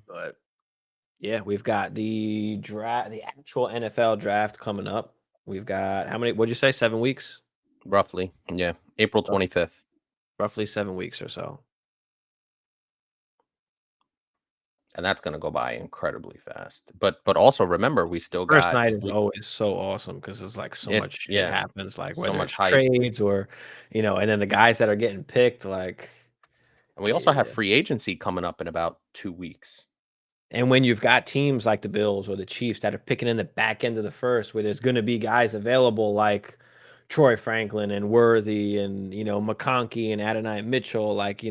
But yeah, we've got the actual NFL draft coming up. We've got how many? What'd you say? 7 weeks? Roughly. Yeah. April Rough- 25th. Roughly 7 weeks or so. And that's going to go by incredibly fast. But also remember, we The still first got night is free, always so awesome because it's like so much shit yeah, happens, like so whether much it's hype. trades or, and then the guys that are getting picked, like, And we also have yeah. free agency coming up in about 2 weeks. And when you've got teams like the Bills or the Chiefs that are picking in the back end of the first, where there's going to be guys available like Troy Franklin and Worthy and McConkey and Adonai Mitchell, like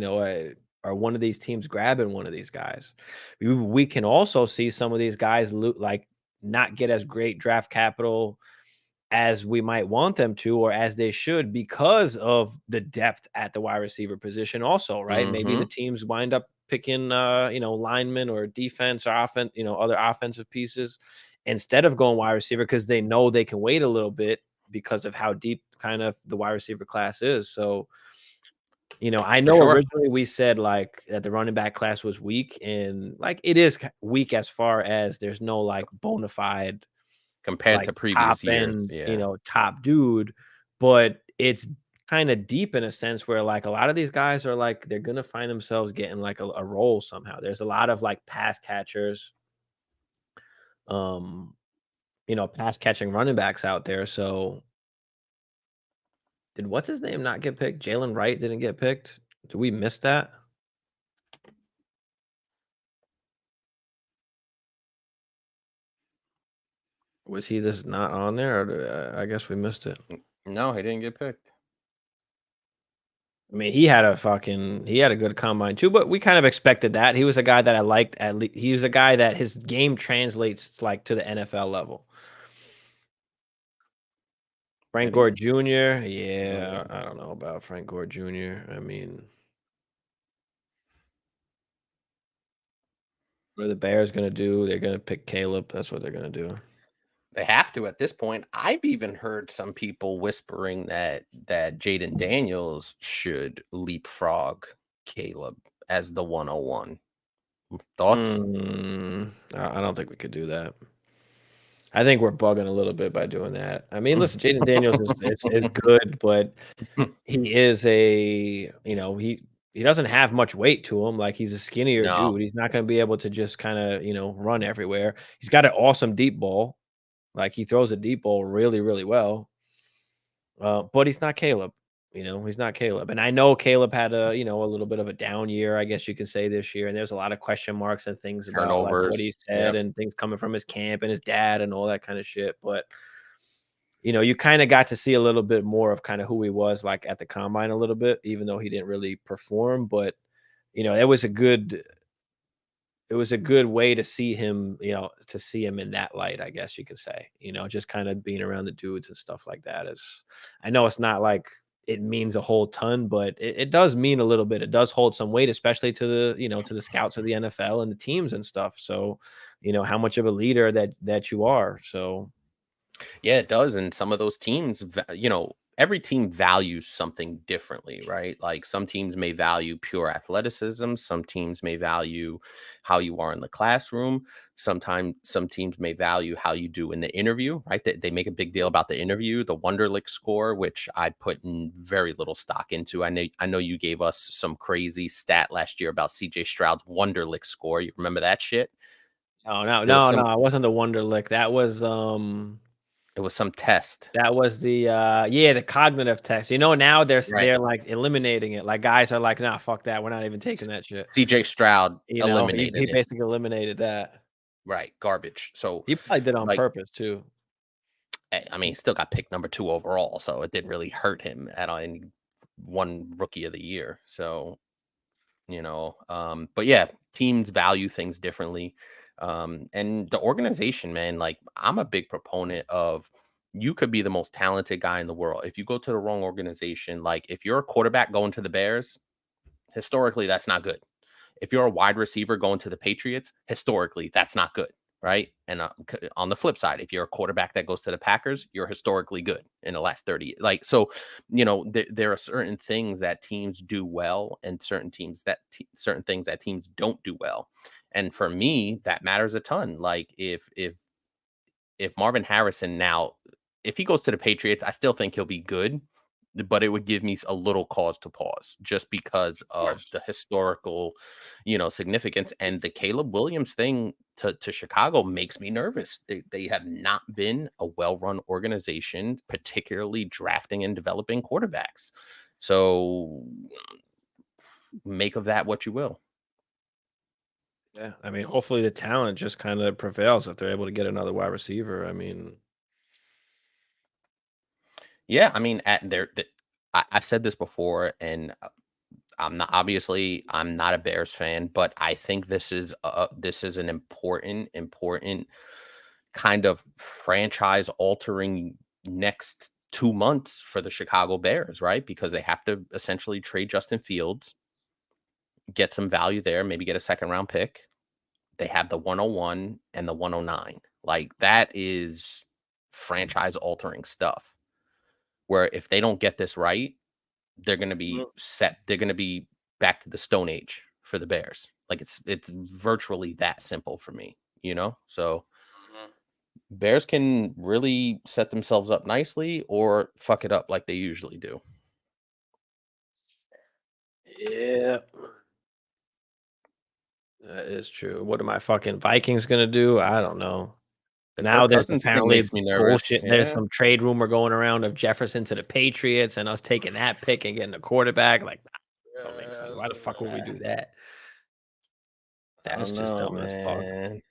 are one of these teams grabbing one of these guys? We can also see some of these guys like not get as great draft capital as we might want them to or as they should because of the depth at the wide receiver position also, right? Maybe the Mhm. teams wind up picking linemen or defense or offense, other offensive pieces instead of going wide receiver because they know they can wait a little bit because of how deep kind of the wide receiver class is. So, I For know sure. originally we said like that the running back class was weak and like it is weak as far as there's no like bona fide Compared like to top previous years. end, Yeah. top dude, but it's kind of deep in a sense where like a lot of these guys are like they're gonna find themselves getting like a role somehow. There's a lot of like pass catchers, um, pass catching running backs out there. So did what's his name not get picked? Jalen Wright didn't get picked. Did we miss that? Was he just not on there, or I guess we missed it? No, he didn't get picked. I mean, he had a good combine too, but we kind of expected that. He was a guy that I liked. At least he was a guy that his game translates like to the NFL level. Frank Did he? Gore Jr. Yeah. Yeah, I don't know about Frank Gore Jr. I mean, what are the Bears gonna do? They're gonna pick Caleb. That's what they're gonna do. They have to at this point. I've even heard some people whispering that Jaden Daniels should leapfrog Caleb as the 101. Thoughts? I don't think we could do that. I think we're bugging a little bit by doing that. I mean, listen, Jaden Daniels is good, but he is he doesn't have much weight to him. Like he's a skinnier No, dude. He's not going to be able to just kind of run everywhere. He's got an awesome deep ball. Like he throws a deep ball really, really well. But he's not Caleb. He's not Caleb. And I know Caleb had a little bit of a down year, I guess you could say this year. And there's a lot of question marks and things about like what he turnovers. said Yep. and things coming from his camp and his dad and all that kind of shit. But you kind of got to see a little bit more of kind of who he was like at the combine a little bit, even though he didn't really perform. But it was a good way to see him, in that light, I guess you could say, just kind of being around the dudes and stuff like that. I know it's not like it means a whole ton, but it does mean a little bit. It does hold some weight, especially to the scouts of the NFL and the teams and stuff. So, how much of a leader that you are. So, Yeah, it does. And some of those teams, every team values something differently, right? Like some teams may value pure athleticism, some teams may value how you are in the classroom. Sometimes some teams may value how you do in the interview, right? They make a big deal about the interview, the Wonderlic score, which I put in very little stock into. I know you gave us some crazy stat last year about CJ Stroud's Wonderlic score. You remember that shit? no, no, There was no, some no, it wasn't the Wonderlic. it was some test. That was the cognitive test. Now Right. they're like eliminating it. Like guys are like, nah, fuck that. We're not even taking that shit. CJ Stroud He eliminated it. basically eliminated that. Right, garbage. So, He probably did on like, purpose too. I mean, he still got picked number 2 overall, so it didn't really hurt him at all in one rookie of the year. So, but yeah, teams value things differently. And the organization, man, like I'm a big proponent of you could be the most talented guy in the world. If you go to the wrong organization, like if you're a quarterback going to the Bears, historically, that's not good. If you're a wide receiver going to the Patriots, historically, that's not good, right? And on the flip side, if you're a quarterback that goes to the Packers, you're historically good in the last 30 years. Like, so, there are certain things that teams do well and certain things that teams don't do well. And for me, that matters a ton. Like if Marvin Harrison now, if he goes to the Patriots, I still think he'll be good, but it would give me a little cause to pause just because Of of course. the historical, significance. And the Caleb Williams thing to Chicago makes me nervous. They have not been a well-run organization, particularly drafting and developing quarterbacks. So make of that what you will. Yeah. I mean, hopefully the talent just kind of prevails if they're able to get another wide receiver. I mean, Yeah, I mean, I said this before, and I'm not a Bears fan, but I think this is an important kind of franchise altering next 2 months for the Chicago Bears, right? Because they have to essentially trade Justin Fields, get some value there, maybe get a second round pick. They have the 101 and the 109. Like that is franchise altering stuff. Where if they don't get this right, they're going to be mm, set. They're going to be back to the Stone Age for the Bears. Like it's virtually that simple for me, So mhm. Bears can really set themselves up nicely or fuck it up like they usually do. Yeah, that is true. What are my fucking Vikings gonna do? I don't know. The Now Kirk there's Cousins thing apparently makes me nervous. bullshit. There's Yeah. some trade rumor going around of Jefferson to the Patriots and us taking that pick and getting a quarterback. Like, nah, that don't make sense. Why the fuck would we do that? I That's don't just know, dumb as fuck. man.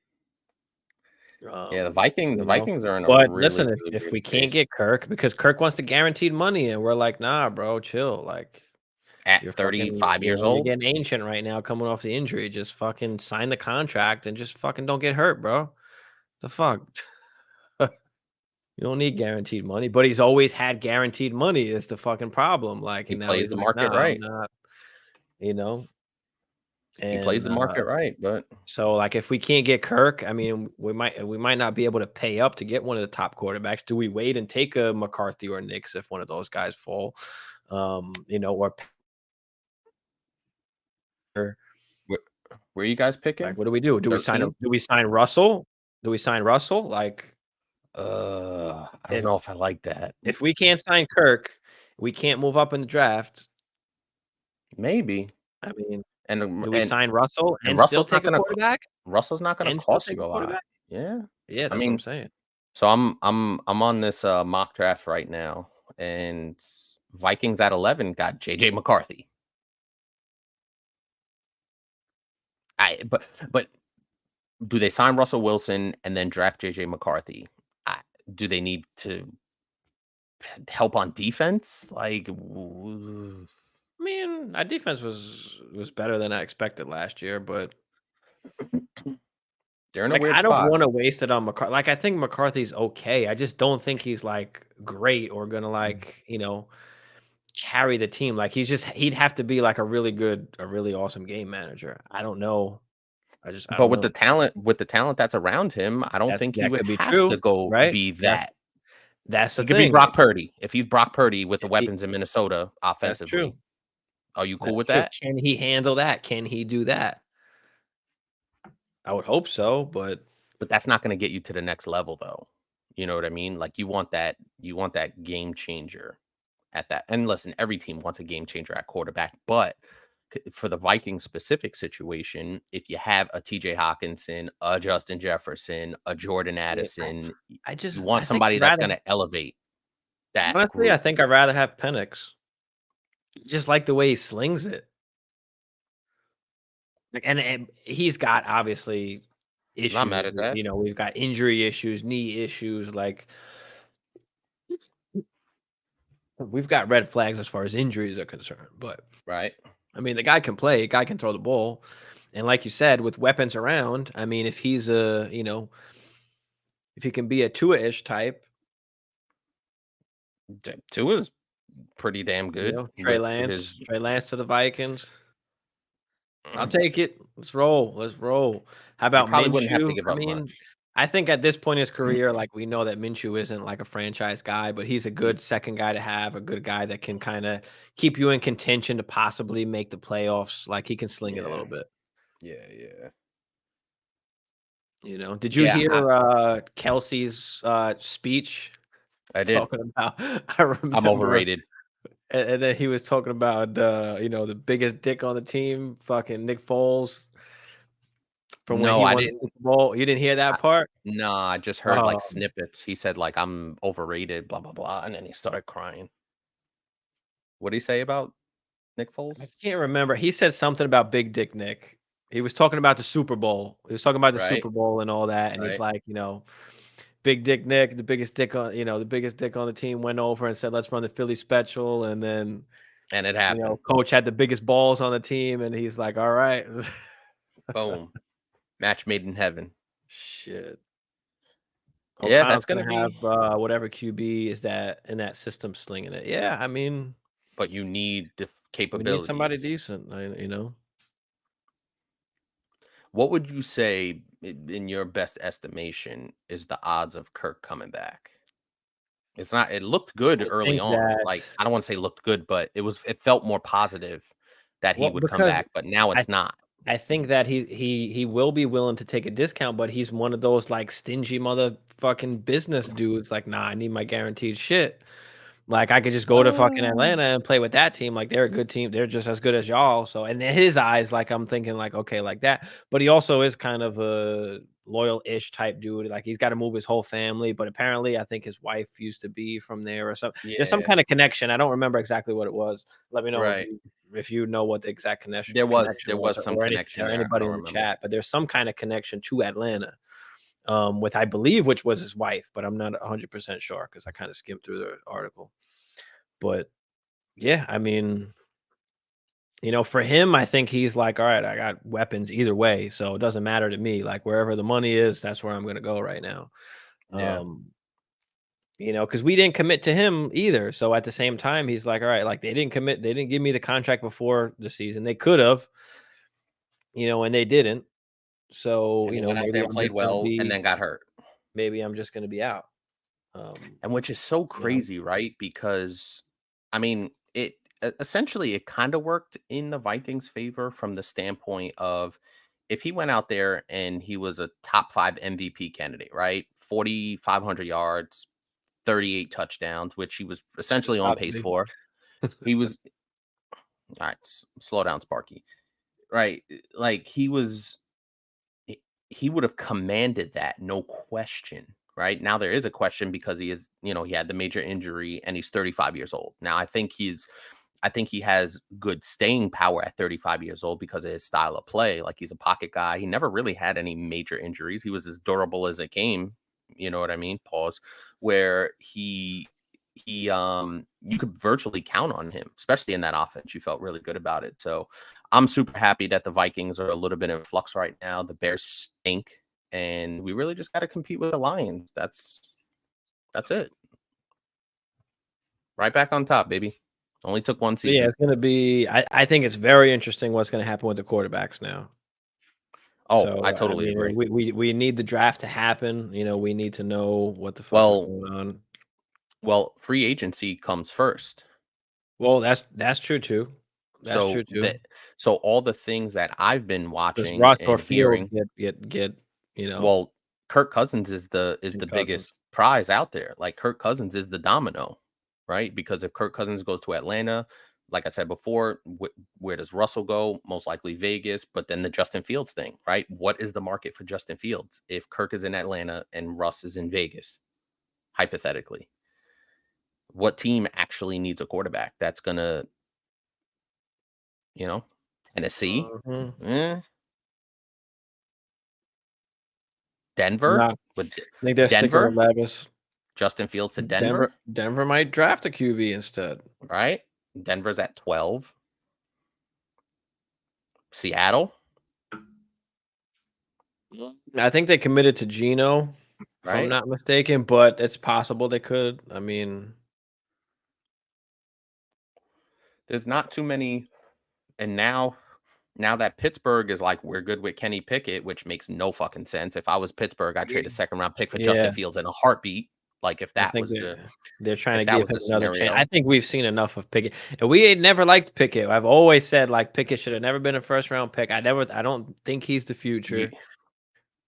Yeah, the You know? Vikings are in a But really, listen, really if weird we can't space get Kirk because Kirk wants the guaranteed money, and we're like, "Nah, bro, chill." Like, at 35 years you're old. getting ancient right now coming off the injury. Just fucking sign the contract and just fucking don't get hurt, bro. The fuck? You don't need guaranteed money, but he's always had guaranteed money is the fucking problem. Like, He and now plays he's the like, market "Nah, I'm right. not," you know? He plays And, the market right, but so, like, if we can't get Kirk, I mean, we might not be able to pay up to get one of the top quarterbacks. Do we wait and take a McCarthy or Nix if one of those guys fall? Or or, where, where are you guys like, picking? what do we do? 13? Do we sign Russell? Do we sign Russell? Like, I don't if know if I like that. if we can't sign Kirk, we can't move up in the draft. Maybe. I mean, And do we sign Russell and and still Russell's not take a gonna quarterback? Russell's not gonna And still cost take you a a lot. quarterback? Yeah. Yeah, I that's what I'm mean, saying. so I'm on this mock draft right now, and Vikings at 11 got JJ McCarthy. But do they sign Russell Wilson and then draft JJ McCarthy? Do they need to help on defense? Like, I mean, our defense was better than I expected last year, but they're in a like weird I don't spot, want to waste it on McCarthy. Like I think McCarthy's okay. I just don't think he's like great or gonna like carry the team. Like he'd have to be like a really awesome game manager. I don't know. I but don't know. with the talent that's around him, I don't think he That would could be have to true, go right? be that. That's the He could be thing. Brock Purdy if he's Brock Purdy with the If he weapons in Minnesota That's true. offensively. Are you cool That's with true. that? Can he handle that? Can he do that? I would hope so, but But that's not going to get you to the next level, though. You know what I mean? Like you want that game changer at that. And listen, every team wants a game changer at quarterback, but for the Vikings specific situation, if you have a TJ Hawkinson, a Justin Jefferson, a Jordan yeah, Addison, you I want think somebody I'd that's rather going to elevate that honestly, I group. think I'd rather have Penix. Just like the way he slings it. Like, and he's got obviously Not issues. mad at that, We've got injury issues, knee issues. Like we've got red flags as far as injuries are concerned. But right? I mean, the guy can play. The guy can throw the ball. And like you said, with weapons around, I mean, if he's if he can be a Tua-ish type, Tua's pretty damn good Trey with Lance, his. Trey Lance to the Vikings. I'll take it. Let's roll. Let's roll. How You about probably wouldn't have to Minshew? give I up mean, much. I think at this point in his career, like we know that Minshew isn't like a franchise guy, but he's a good second guy to have, a good guy that can kind of keep you in contention to possibly make the playoffs. Like he can sling it a Yeah, little bit. yeah. Did you Yeah, hear Kelsey's speech I did. talking about? I I'm remember, overrated. and then he was talking about the biggest dick on the team, fucking Nick Foles. From when No, he I won the didn't. Super Bowl? You didn't hear I, that part? no, I just heard like Oh, snippets. He said like I'm overrated, blah blah blah, and then he started crying. What did he say about Nick Foles? I can't remember. He said something about Big Dick Nick. He was talking about the Super Bowl. He was talking about the Right, Super Bowl and all that, and he's right, like, Big Dick Nick, the biggest dick on the team went over and said, "Let's run the Philly special." And then, and it happened. coach had the biggest balls on the team, and he's like, "All right." Boom, match made in heaven. Shit. Yeah, Ohio's that's gonna gonna have be. whatever QB is that in that system slinging it. Yeah, I mean, But you need the we need somebody capabilities. decent. What would you say, in your best estimation, is the odds of Kirk coming back? It's not. It looked good I early think on. that Like I don't want to say looked good, but it felt more positive that he well, would come because back. But now I it's not. I think that he will be willing to take a discount, but he's one of those like stingy motherfucking business dudes. Like, nah, I need my guaranteed shit. Like I could just go to fucking Uh, Atlanta and play with that team. Like they're a good team. They're just as good as y'all. So, and in his eyes, like I'm thinking, like okay, like that. But he also is kind of a loyal-ish type dude. Like he's got to move his whole family. But apparently, I think his wife used to be from there or something. There's some yeah, kind of connection. I don't remember exactly what it was. Let me know right. if you know what the exact connection There connection was, was some or connection there. I anybody don't in the remember. chat. But there's some kind of connection to Atlanta. with I believe which was his wife, but I'm not 100% sure because I kind of skimmed through the article. But yeah, I mean, for him, I think he's like, all right, I got weapons either way, so it doesn't matter to me. Like wherever the money is, that's where I'm gonna go right now. Yeah. Um, because we didn't commit to him either. So at the same time, he's like, all right, like they didn't give me the contract before the season. They could have, and they didn't. So, And he went out there maybe and I'm played just gonna well and be then got hurt. maybe I'm just gonna be out. Um, And which is so you know. crazy, right? Because I mean, essentially it kind of worked in the Vikings' favor from the standpoint of if he went out there and he was a top 5 MVP candidate, right? 4,500 yards, 38 touchdowns, which he was It's essentially on about to pace be. for. He was all right, slow down, Sparky. Right? Like he would have commanded that, no question. Right now, there is a question because he is, he had the major injury and he's 35 years old. Now, I think he has good staying power at 35 years old because of his style of play. Like he's a pocket guy. He never really had any major injuries. He was as durable as it came. You know what I mean? Pause. Where you could virtually count on him, especially in that offense. You felt really good about it. So I'm super happy that the Vikings are a little bit in flux right now. The Bears stink, and we really just got to compete with the Lions. That's it. Right back on top, baby. Only took one But yeah, season. it's gonna be. I think it's very interesting what's gonna happen with the quarterbacks now. Oh, I So I totally mean, agree. we need the draft to happen. We need to know what the fuck is Well, going on. free agency comes first. Well, that's true too. That's So true too. all the things that I've been Does watching Russ or and Fields hearing, get well, Kirk Cousins is and the Cousins? biggest prize out there. Like Kirk Cousins is the domino, right? Because if Kirk Cousins goes to Atlanta, like I said before, where does Russell go? Most likely Vegas, but then the Justin Fields thing, right? What is the market for Justin Fields if Kirk is in Atlanta and Russ is in Vegas? Hypothetically, what team actually needs a quarterback that's gonna, you know, Tennessee, Mhm. eh, Denver Nah, with I think they're sticking with Denver, Levis. Justin Fields to Denver Denver, Denver might draft a QB instead. right? Denver's at 12. Seattle, I think they committed to Geno, if I'm right? not mistaken, but it's possible they could. I mean, There's not too many. And now that Pittsburgh is like, we're good with Kenny Pickett, which makes no fucking sense. If I was Pittsburgh, I'd yeah, trade a second round pick for Justin yeah, Fields in a heartbeat. Like I think they're trying to if that give was him the another chance. I scenario, think we've seen enough of Pickett, and we ain't never liked Pickett. I've always said like Pickett should have never been a first round pick. I don't think he's the you future,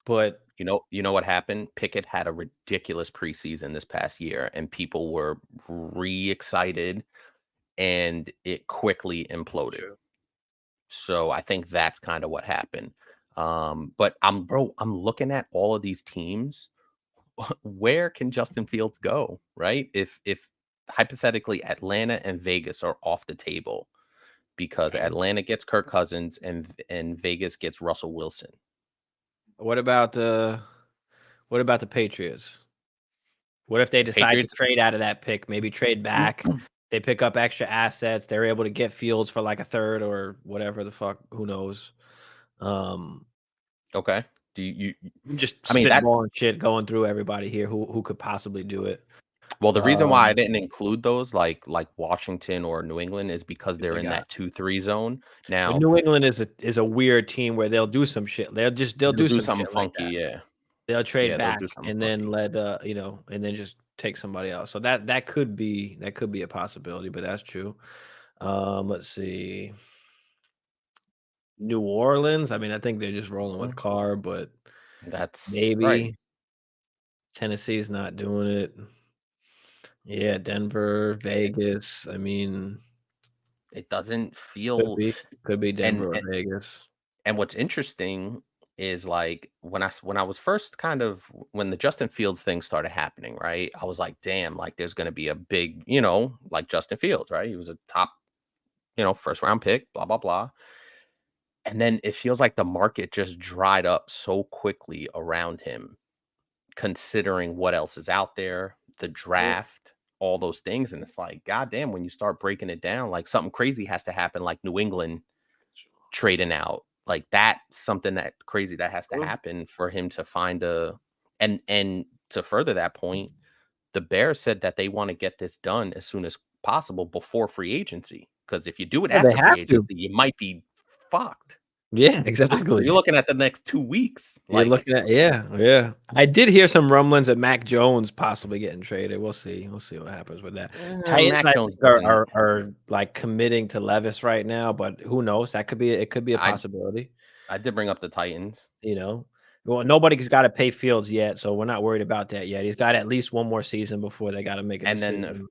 but you know what happened? Pickett had a ridiculous preseason this past year, and people were re-excited, and it quickly imploded. true. So I think that's kind of what happened. But I'm looking at all of these teams. Where can Justin Fields go, right? If hypothetically Atlanta and Vegas are off the table because Atlanta gets Kirk Cousins and Vegas gets Russell Wilson. What about the Patriots? What if they The decide to Patriots, trade out of that pick, maybe trade back? They pick up extra assets. They're able to get Fields for like a third or whatever the fuck. Who knows? Um, okay. Do you just I mean that spitballing shit, going through everybody here who could possibly do it. well, the reason why I Um, didn't include those like Washington or New England is because 'Cause they're they in got that 2-3 zone. but Now, New England is a weird team where they'll do some shit. They'll they'll do do some something shit like funky, that. yeah. They'll trade Yeah, they'll back do something and then funky. and then just take somebody else. So that could be a possibility, but that's true. Let's see. New Orleans, I mean, I think they're just rolling with Mhm. Carr, but That's right. maybe Tennessee's not doing it. Yeah, Denver, Vegas. I mean, It doesn't could feel be could be and Denver or Vegas. and what's interesting is like when I was first kind of when the Justin Fields thing started happening, right? I was like, damn, like there's going to be a big, like Justin Fields, right? He was a top, first round pick, blah blah blah. And then it feels like the market just dried up so quickly around him. considering what else is out there, the draft, all those things. And it's like, goddamn, when you start breaking it down, like something crazy has to happen, like New England trading out. Like that's something that crazy that has to happen for him to find a and to further that point, the Bears said that they want to get this done as soon as possible before free agency. Because if you do it Yeah, they after free have to. agency, you might be fucked. Yeah, So you're exactly. looking at the next 2 weeks. You're Like, looking at yeah. I did hear some rumblings of Mac Jones possibly getting traded. We'll see. We'll see what happens with that. Titans, Mac I Jones think, are doesn't. like committing to Levis right now, but who knows? That could be a I possibility. I did bring up the Titans, You know, well, nobody's got to pay Fields yet, so we're not worried about that yet. He's got at least one more season before they got to make a and then decision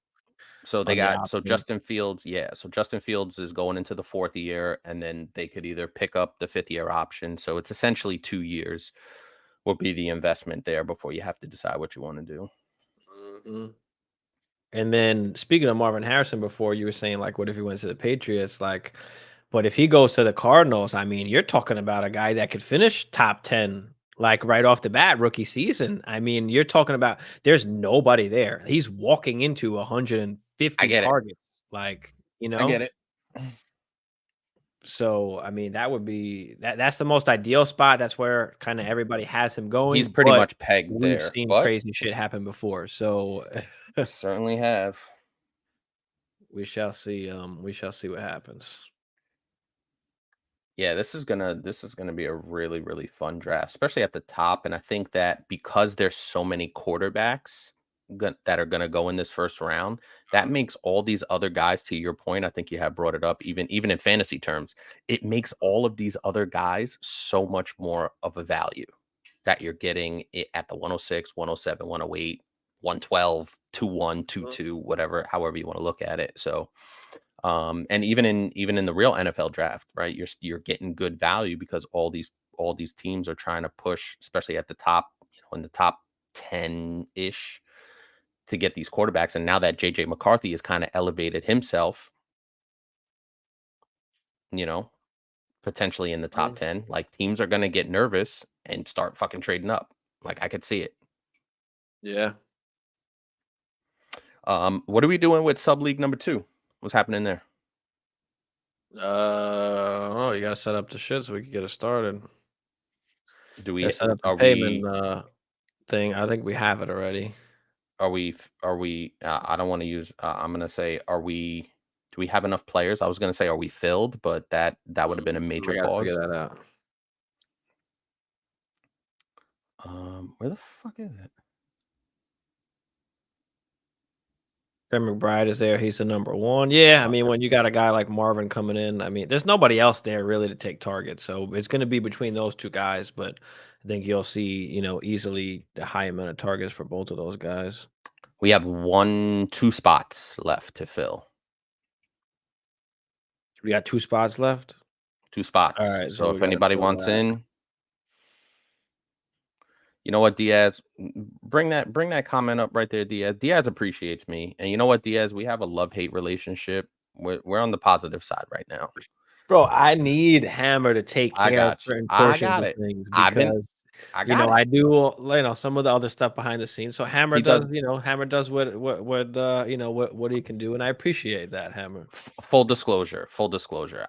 so they on the got so option. Justin Fields, yeah. So Justin Fields is going into the 4th year, and then they could either pick up the 5th-year option. So it's essentially 2 years will be the investment there before you have to decide what you want to do. Mhm. And then speaking of Marvin Harrison, before you were saying like, what if he went to the Patriots? Like, but if he goes to the Cardinals, I mean, you're talking about a guy that could finish top 10, like right off the bat, rookie season. I mean, you're talking about there's nobody there. He's walking into I 150 get it. targets, like, I get it. So I mean, that would be that's the most ideal spot. That's where kind of everybody has him He's going, pretty but much pegged we've there, seen but crazy shit happen before. So we certainly have. we shall see. We shall see what happens. Yeah, this is gonna be a really, really fun draft, especially at the top. And I think that because there's so many quarterbacks that are gonna go in this first round, that makes all these other guys, to your point, I think you have brought it up, even in fantasy terms, it makes all of these other guys so much more of a value that you're getting it at the 106, 107, 108, 112, 2-1, 2-2, whatever, however you want to look at it. So and even in the real NFL draft, right? You're getting good value because all these teams are trying to push, especially at the top, in the top 10-ish to get these quarterbacks. And now that JJ McCarthy has kind of elevated himself, you know, potentially in the top Mhm. 10, like teams are gonna get nervous and start fucking trading up. Like I could see it. Yeah. What are we doing with sub league number 2? What's happening there? Oh, you gotta set up the shit so we can get it started. Do Gotta we set up the are payment we thing. I think we have it already. are we I don't want to use I'm going to say do we have enough players? I was going to say are we filled, but that would have been a major We gotta figure pause. that out. Where the fuck is it? Trey McBride is there. He's the number one. Yeah, I mean, Okay. when you got a guy like Marvin coming in, I mean, there's nobody else there really to take targets. So it's going to be between those two guys. But I think you'll see, easily the high amount of targets for both of those guys. We have 2 spots left to fill. We got 2 spots left. 2 All spots. right, so So we if got to anybody fill wants that. in, you know what, Diaz, bring that comment up right there, Diaz. Diaz appreciates me. And you know what, Diaz, we have a love-hate relationship. We're on the positive side right now. Bro, I need Hammer to take I care of got you. certain I portions got of it. things I've been because, I got it. I do, some of the other stuff behind the scenes. So Hammer He does does, Hammer does what he can do, and I appreciate that, Hammer. full disclosure.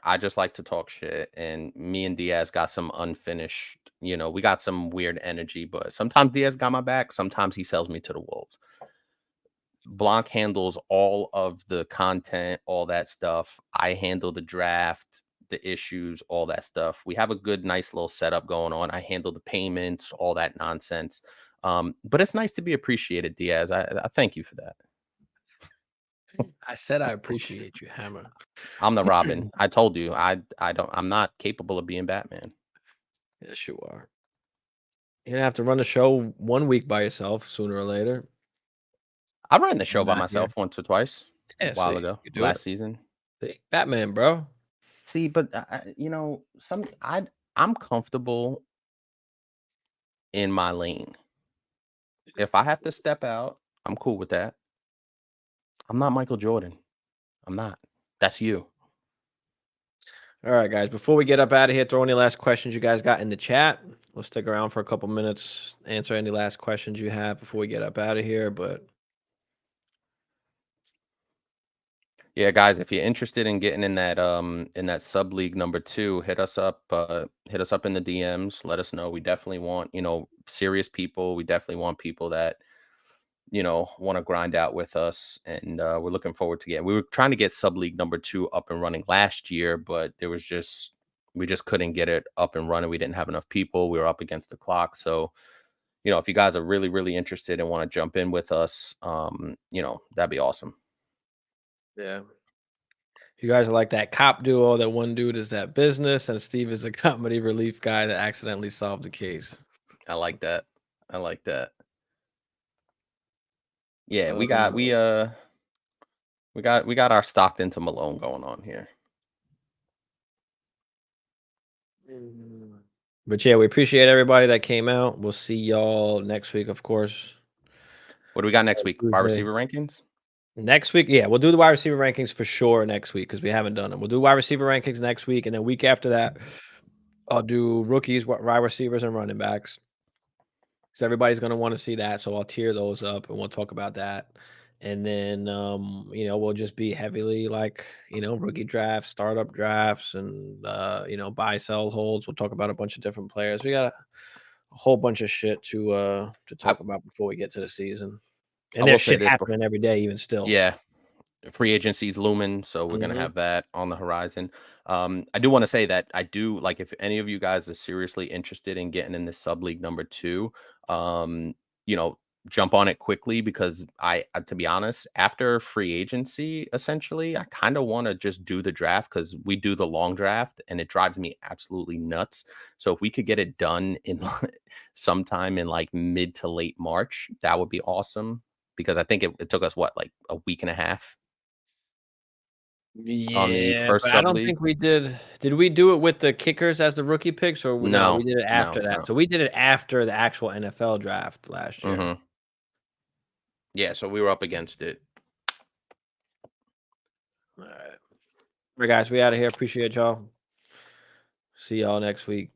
I just like to talk shit, and me and Diaz got some unfinished. We got some weird energy, but sometimes Diaz got my back. Sometimes he sells me to the wolves. Blanc handles all of the content, all that stuff. I handle the draft, the issues, all that stuff. We have a good, nice little setup going on. I handle the payments, all that nonsense. But it's nice to be appreciated, Diaz. I thank you for that. I said I appreciate you, Hammer. I'm the Robin. I told you. I'm not capable of being Batman. Yes, you are. You're gonna have to run the show 1 week by yourself sooner or later. I ran the show I'm by not here. myself once or twice a Yeah, while see, ago, you do it. last season. See, Batman, bro. See, but I'm comfortable in my lane. If I have to step out, I'm cool with that. I'm not Michael Jordan. I'm not. That's you. All right, guys. Before we get up out of here, throw any last questions you guys got in the chat. We'll stick around for a couple minutes, answer any last questions you have before we get up out of here. But Yeah, guys, if you're interested in getting in that sub league number 2, hit us up in the DMs. Let us know. We definitely want, serious people. We definitely want people that, want to grind out with us. And we're looking forward to we were trying to get sub league number 2 up and running last year, but we just couldn't get it up and running. We didn't have enough people. We were up against the clock. So, if you guys are really, really interested and want to jump in with us, that'd be awesome. yeah, you guys are like that cop duo. That one dude is that business, and Steve is a comedy relief guy that accidentally solved the case. I like that. I like that. Yeah, we got our Stockton to Malone going on here. But yeah, we appreciate everybody that came out. We'll see y'all next week, of course. What do we got next week? Wide Tuesday. receiver rankings? Next week, yeah, we'll do the wide receiver rankings for sure next week because we haven't done them. We'll do wide receiver rankings next week, and then week after that, I'll do rookies, wide receivers, and running backs. So everybody's gonna want to see that. So I'll tier those up, and we'll talk about that. And then we'll just be heavily like rookie drafts, startup drafts, and buy, sell, holds. We'll talk about a bunch of different players. We got a whole bunch of shit to talk about before we get to the season. I And will there's say shit this happening every day, even still. Yeah, free agency's looming, so we're gonna have that on the horizon. I do want to say that I do like if any of you guys are seriously interested in getting in this sub league number 2, jump on it quickly because to be honest, after free agency, essentially, I kind of want to just do the draft because we do the long draft and it drives me absolutely nuts. So if we could get it done in sometime in like mid to late March, that would be awesome because I think it took us like a week and a half on the Yeah, first but I sub don't league. think we did. Did we do it with the kickers as the rookie picks, or no? No, We did it after no, that. no. So we did it after the actual NFL draft last year. Yeah, so we were up against it. All right. All right, guys, we out of here. Appreciate y'all. See y'all next week.